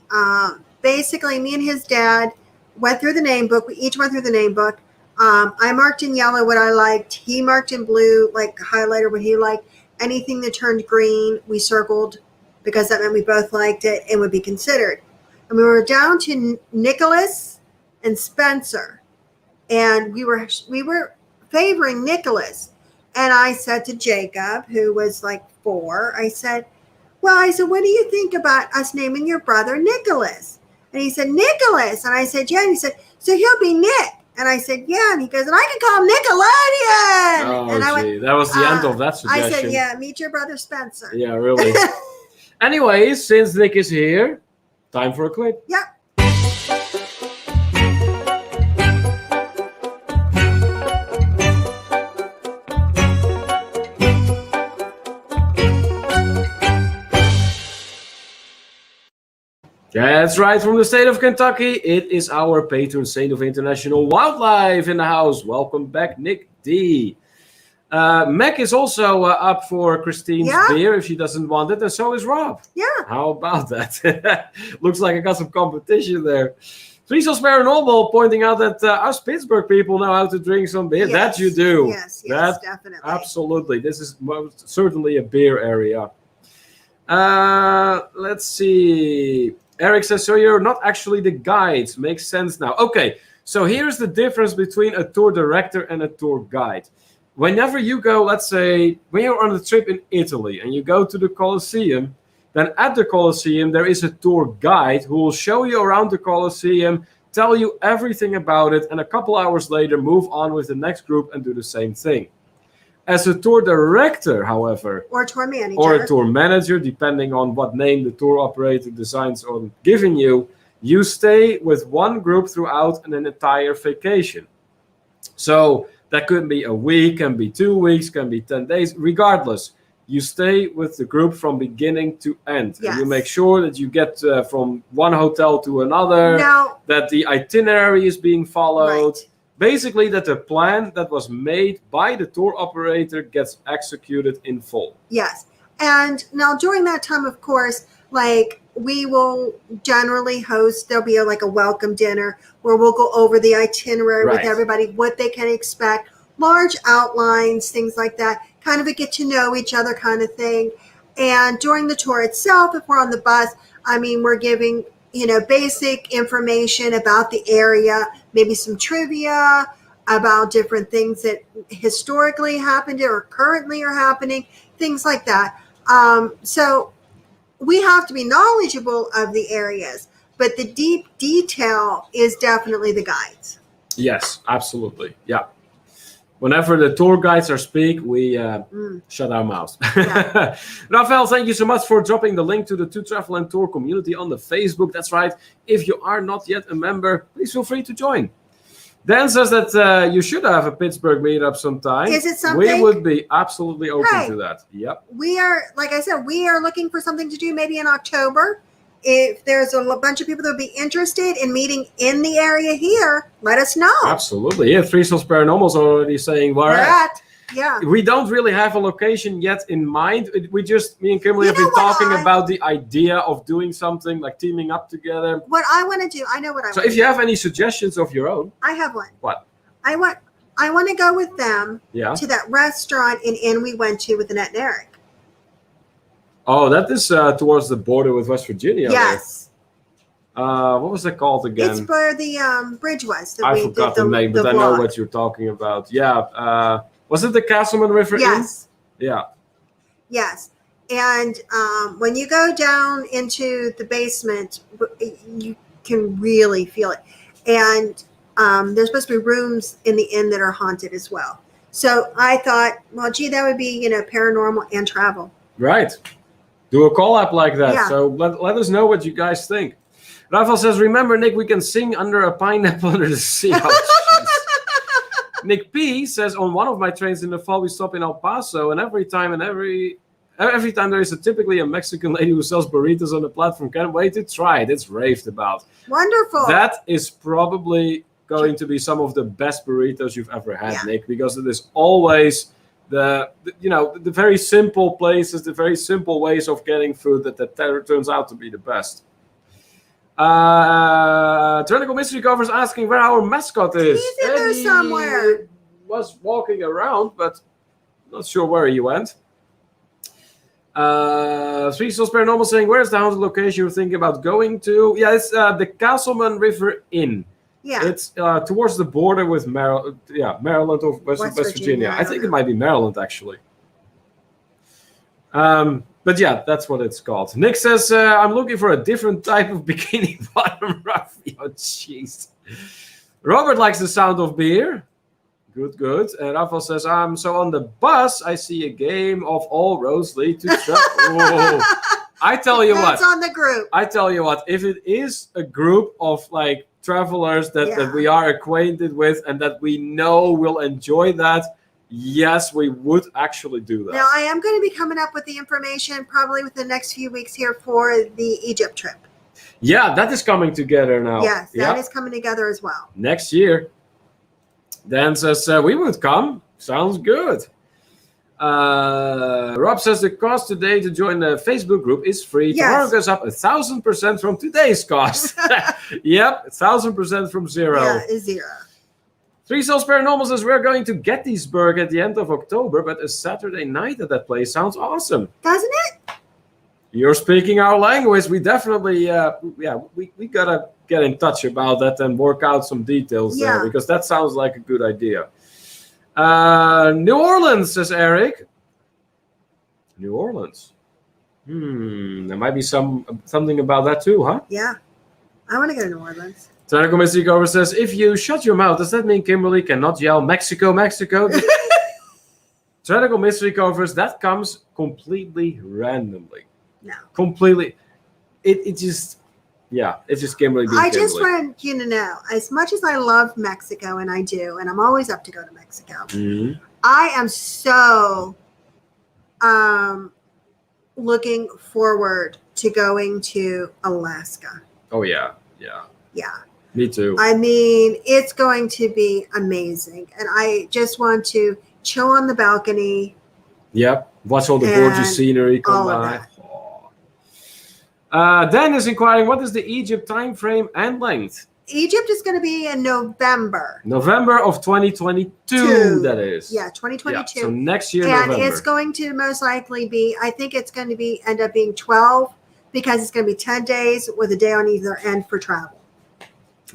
basically, me and his dad went through the name book. We each went through the name book. I marked in yellow what I liked. He marked in blue, like highlighter, what he liked. Anything that turned green, we circled because that meant we both liked it and would be considered. And we were down to Nicholas and Spencer. And we were favoring Nicholas. And I said to Jacob, who was like 4, I said, what do you think about us naming your brother Nicholas? And he said, Nicholas. And I said, yeah. And he said, so he'll be Nick. And I said, yeah. And he goes, and I can call him Nickelodeon. Oh, and I went, that was the end of that suggestion. I said, yeah, meet your brother Spencer. Yeah, really. Anyways, since Nick is here, time for a clip. Yep. That's right, from the state of Kentucky, it is our patron saint of international wildlife in the house. Welcome back, Nick D. Meg is also up for Christine's beer if she doesn't want it, and so is Rob. Yeah. How about that? Looks like I got some competition there. Threesomes Paranormal pointing out that us Pittsburgh people know how to drink some beer. Yes. That you do. Yes, definitely. Absolutely. This is most certainly a beer area. Let's see. Eric says, so you're not actually the guide. Makes sense now. Okay, so here's the difference between a tour director and a tour guide. Whenever you go, let's say, when you're on a trip in Italy and you go to the Colosseum, then at the Colosseum, there is a tour guide who will show you around the Colosseum, tell you everything about it, and a couple hours later, move on with the next group and do the same thing. As a tour director, however, or a tour manager, depending on what name the tour operator designs on giving you, you stay with one group throughout an entire vacation. So that could be a week, can be 2 weeks, can be 10 days, regardless. You stay with the group from beginning to end. Yes. And you make sure that you get from one hotel to another, that the itinerary is being followed. Right. Basically, that the plan that was made by the tour operator gets executed in full. Yes. And now during that time, of course, like we will generally host, there'll be a welcome dinner where we'll go over the itinerary with everybody, what they can expect, large outlines, things like that, kind of a get to know each other kind of thing. And during the tour itself, if we're on the bus, we're giving basic information about the area, maybe some trivia about different things that historically happened or currently are happening, things like that. So we have to be knowledgeable of the areas, but the deep detail is definitely the guides. Yes, absolutely. Yeah. Whenever the tour guides are speak, we shut our mouths. Yeah. Rafael, thank you so much for dropping the link to the To Travel and Tour community on the Facebook. That's right. If you are not yet a member, please feel free to join. Dan says that you should have a Pittsburgh meetup sometime. Is it something? We would be absolutely open to that. Yep. We are, like I said, we are looking for something to do maybe in October. if there's a bunch of people that would be interested in meeting in the area here, let us know. Absolutely. Yeah, Three Souls Paranormal's already saying where at. Yeah. We don't really have a location yet in mind. Me and Kimberly You have been know what talking about the idea of doing something like teaming up together. What I want to do, I know what I want to do. So if you have any suggestions of your own. I have one. What? I want to go with them Yeah. to that restaurant in Inn we went to with Annette and Eric. Oh, that is towards the border with West Virginia. Yes. What was that called again? It's where the bridge was. I forgot the name, but I know what you're talking about. Yeah. Was it the Castleman River Inn? Yes. Yeah. Yes. And when you go down into the basement, you can really feel it. And there's supposed to be rooms in the inn that are haunted as well. So I thought, well, gee, that would be, paranormal and travel. Right. Do a call-up like that. Yeah. So let us know what you guys think. Rafael says, remember, Nick, we can sing under a pineapple under the sea. Oh, Nick P says, on one of my trains in the fall, we stop in El Paso, and every time there is typically a Mexican lady who sells burritos on the platform. Can't wait to try it. It's raved about. Wonderful. That is probably going to be some of the best burritos you've ever had, Yeah. Nick, because it is always the very simple places, the very simple ways of getting food that turns out to be the best. Tyrannical Mystery Covers asking where our mascot is. He's in there somewhere. Was walking around, but not sure where he went. Three Souls Paranormal saying, where's the haunted location you're thinking about going to? Yeah, it's the Castleman River Inn. Yeah. It's towards the border with Maryland or West Virginia. I think it might be Maryland, actually. But yeah, that's what it's called. Nick says, I'm looking for a different type of bikini bottom roughy. Oh, jeez. Robert likes the sound of beer. Good. And Rafael says, so on the bus, I see a game of all roads lead to travel. I tell you That's what. on the group. I tell you what, if it is a group of like travelers that we are acquainted with and that we know will enjoy that, yes, we would actually do that. Now, I am going to be coming up with the information probably within the next few weeks here for the Egypt trip. Yeah, that is coming together now. Yes, that is coming together as well. Next year. Dan says, we would come. Sounds good. Rob says the cost today to join the Facebook group is free. Yes. Tomorrow goes up 1,000% from today's cost. Yep, 1,000% from zero. Yeah, it's zero. Three Souls Paranormal says we're going to Gettysburg at the end of October, but a Saturday night at that place sounds awesome. Doesn't it? You're speaking our language. We definitely, we gotta get in touch about that and work out some details there because that sounds like a good idea. New Orleans, says Eric. New Orleans. There might be something about that too, huh? Yeah, I want to go to New Orleans. Tyrannical Mystery Cover says, if you shut your mouth, does that mean Kimberly cannot yell Mexico, Mexico? Tyrannical Mystery Covers, that comes completely randomly. No. Completely. It's just Kimberly being I just Kimberly. want you to know, as much as I love Mexico, and I do, and I'm always up to go to Mexico, I am so looking forward to going to Alaska. Oh, yeah. Me too. I mean, it's going to be amazing. And I just want to chill on the balcony. Yep. Watch all the gorgeous scenery come by. Dan is inquiring, what is the Egypt time frame and length? Egypt is going to be in November. November of 2022, that is. Yeah, 2022. Yeah, so next year, and November. It's going to most likely be, I think it's going to end up being 12 because it's going to be 10 days with a day on either end for travel.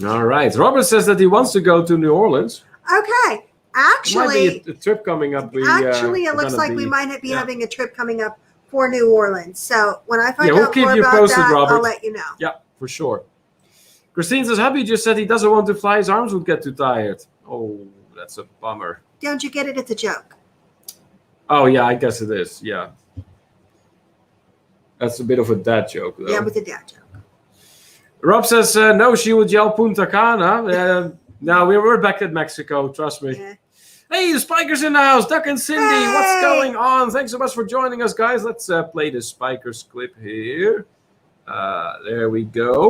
All right. Robert says that he wants to go to New Orleans. Okay. Actually, might be a trip coming up. It looks like we might be having a trip coming up for New Orleans. So when I find we'll out keep more you about posted, that, Robert. I'll let you know. Yeah, for sure. Christine says, hubby just said he doesn't want to fly. His arms would get too tired. Oh, that's a bummer. Don't you get it? It's a joke. Oh, yeah, I guess it is. Yeah. That's a bit of a dad joke, though. Yeah, with a dad joke. Rob says, no, she would yell Punta Cana. No, we're back at Mexico, trust me. Yeah. Hey, the Spikers in the house. Duck and Cindy, Hey! What's going on? Thanks so much for joining us, guys. Let's play the Spikers clip here. There we go.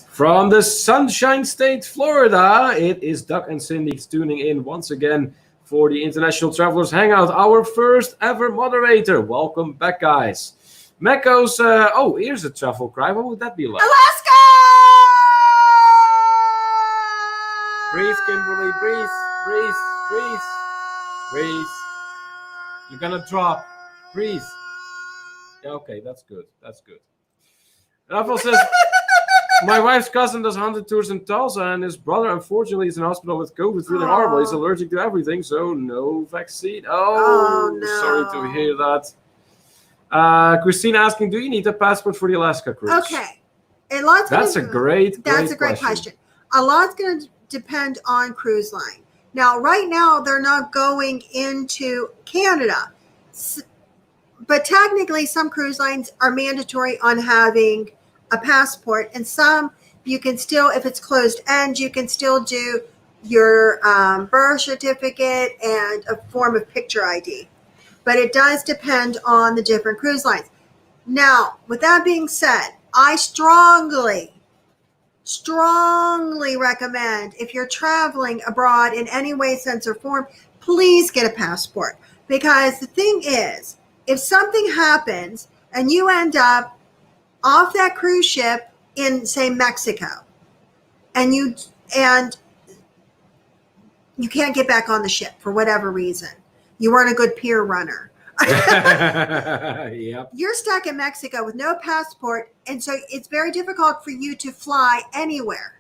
From the Sunshine State, Florida, it is Doug and Cindy tuning in once again for the International Travelers Hangout, our first ever moderator. Welcome back, guys. Meko's, oh, here's a travel cry. What would that be like? Alaska! Breathe, Kimberly, breathe, breathe, breathe, breathe. You're gonna drop. Breathe. Yeah, okay, that's good. That's good. Rafael says, my wife's cousin does 100 tours in Tulsa, and his brother, unfortunately, is in hospital with COVID. It's really horrible. He's allergic to everything, so no vaccine. Oh, no. Sorry to hear that. Christine asking, do you need a passport for the Alaska cruise? Okay. That's a great question. A lot's going to depend on cruise line. Now, right now, they're not going into Canada. But technically, some cruise lines are mandatory on having a passport, and some you can still, if it's closed end, you can still do your birth certificate and a form of picture ID. But it does depend on the different cruise lines. Now, with that being said, I strongly recommend, if you're traveling abroad in any way, sense, or form, please get a passport. Because the thing is, if something happens and you end up off that cruise ship in, say, Mexico, and you can't get back on the ship for whatever reason, you weren't a good pier runner. Yep. You're stuck in Mexico with no passport, and so it's very difficult for you to fly anywhere.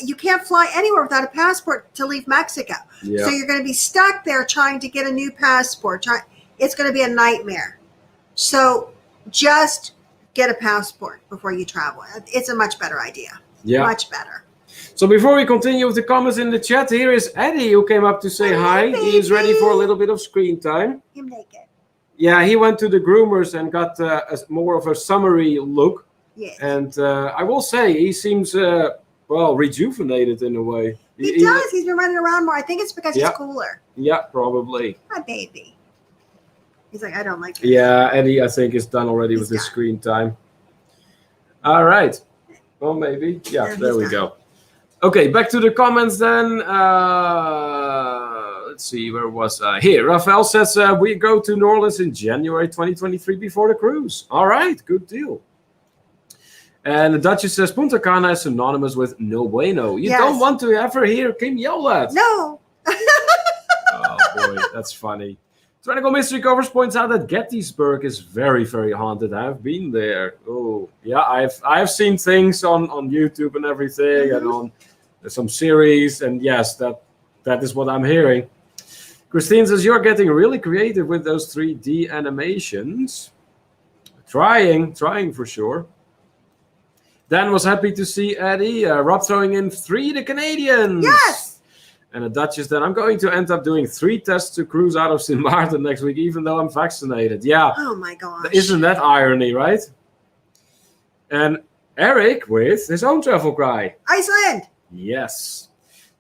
You can't fly anywhere without a passport to leave Mexico. Yep. So you're going to be stuck there trying to get a new passport. It's going to be a nightmare. So just get a passport before you travel. It's a much better idea. Yeah. Much better. So before we continue with the comments in the chat, here is Eddie, who came up to say hi. Baby. He is ready for a little bit of screen time. Him naked. Yeah, he went to the groomers and got more of a summery look. Yes. And I will say, he seems, rejuvenated in a way. He does. He's been running around more. I think it's because he's cooler. Yeah, probably. My baby. He's like, I don't like this. Yeah, Eddie, I think, is done already with his screen time. All right. Well, maybe. Yeah, there we go. Okay, back to the comments then. Let's see, where was I? Here, Rafael says, we go to New Orleans in January 2023 before the cruise. All right, good deal. And the Duchess says, Punta Cana is synonymous with no bueno. You don't want to ever hear Kim yell that. No. Oh, boy, that's funny. Tyrannical Mystery Covers points out that Gettysburg is very, very haunted. I've been there. Oh, yeah, I've seen things on YouTube and everything, and on some series, and yes, that is what I'm hearing. Christine says, you're getting really creative with those 3D animations. Trying for sure. Dan was happy to see Eddie. Rob throwing in 3 the Canadians. Yes! And the Duchess, then I'm going to end up doing 3 tests to cruise out of St. Maarten next week, even though I'm vaccinated. Yeah. Oh, my gosh. Isn't that irony, right? And Eric with his own travel cry. Iceland. Yes.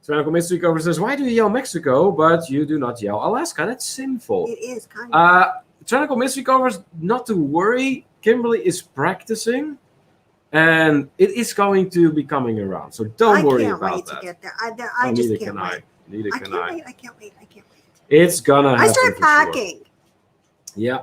Tyrannical Mystery Cover says, why do you yell Mexico, but you do not yell Alaska? That's sinful. It is kind of. Tyrannical Mystery Covers, not to worry. Kimberly is practicing. And it is going to be coming around, so don't worry about that. I can't wait to get there. I just can't wait. Neither can I. I can't wait. It's gonna happen. I start packing. Sure. Yeah.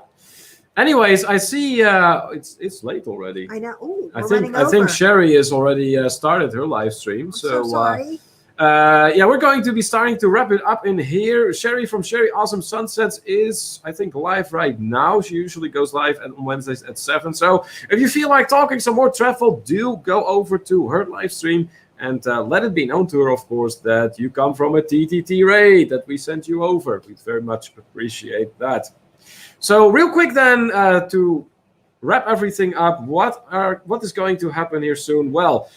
Anyways, I see it's late already. I know. Ooh, I think Sherry has already started her live stream. I'm so sorry. We're going to be starting to wrap it up in here. Sherry from Sherry Awesome Sunsets is, I think, live right now. She usually goes live on Wednesdays at 7. So if you feel like talking some more travel, do go over to her live stream and let it be known to her, of course, that you come from a TTT raid that we sent you over. We'd very much appreciate that. So real quick then, to wrap everything up, what is going to happen here soon? Well,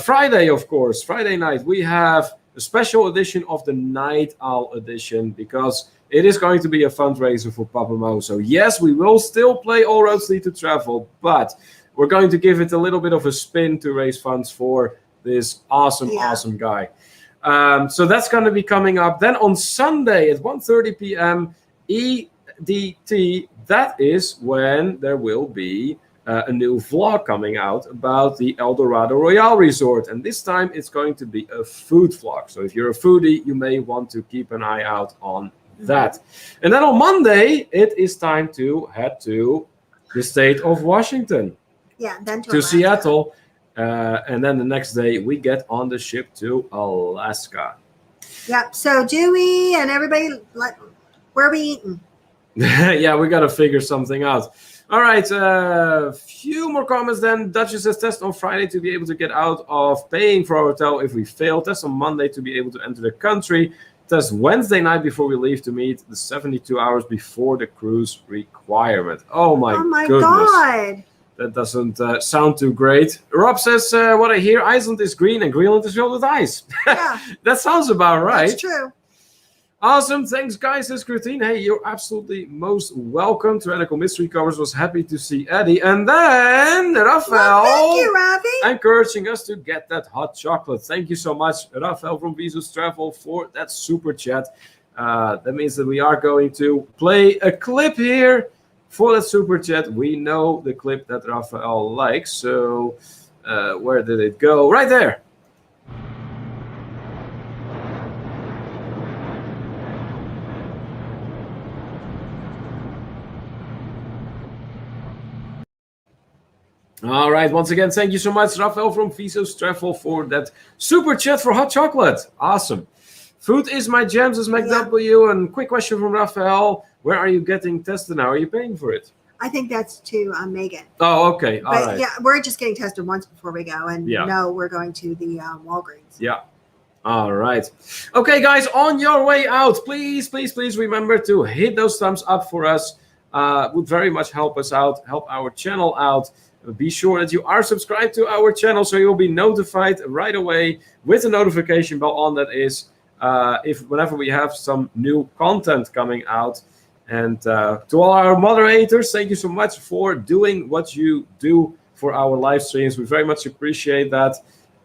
Friday, of course, Friday night, we have a special edition of the Night Owl edition because it is going to be a fundraiser for Papa Mo. So yes, we will still play All Roads Lead to Travel, but we're going to give it a little bit of a spin to raise funds for this awesome guy. So that's going to be coming up. Then on Sunday at 1:30 p.m. EDT, that is when there will be a new vlog coming out about the El Dorado Royale Resort. And this time it's going to be a food vlog. So if you're a foodie, you may want to keep an eye out on that. And then on Monday, it is time to head to the state of Washington. Yeah, then to Seattle. And then the next day we get on the ship to Alaska. Yep. So Dewey and everybody, where are we eating? Yeah, we got to figure something out. All right, few more comments then. Duchess says test on Friday to be able to get out of paying for our hotel if we fail. Test on Monday to be able to enter the country. Test Wednesday night before we leave to meet the 72 hours before the cruise requirement. Oh my goodness. God. That doesn't sound too great. Rob says, what I hear, Iceland is green and Greenland is filled with ice. Yeah. That sounds about right. That's true. Awesome. Thanks, guys. Says Christine. Hey, you're absolutely most welcome. Tyrannical Mystery Covers was happy to see Eddie. And then Raphael. Well, thank you, Ravi. Encouraging us to get that hot chocolate. Thank you so much, Raphael from Visus Travel, for that super chat. That means that we are going to play a clip here for that super chat. We know the clip that Raphael likes. So where did it go? Right there. All right. Once again, thank you so much, Raphael from Visos Travel, for that super chat for hot chocolate. Awesome. Food is my jam, says McW. And quick question from Raphael. Where are you getting tested now? Are you paying for it? I think that's to Megan. Oh, okay. All right. Yeah, we're just getting tested once before we go. And no, we're going to the Walgreens. Yeah. All right. Okay, guys, on your way out, please remember to hit those thumbs up for us. Would very much help us out, help our channel out. Be sure that you are subscribed to our channel so you'll be notified right away with the notification bell on. That is, whenever we have some new content coming out. And to all our moderators, thank you so much for doing what you do for our live streams. We very much appreciate that.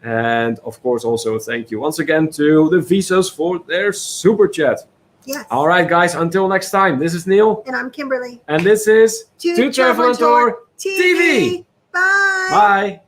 And of course, also thank you once again to the Visos for their super chat. Yes. All right, guys, until next time, this is Neil. And I'm Kimberly. And this is To Travel and Tour TV. Bye. Bye.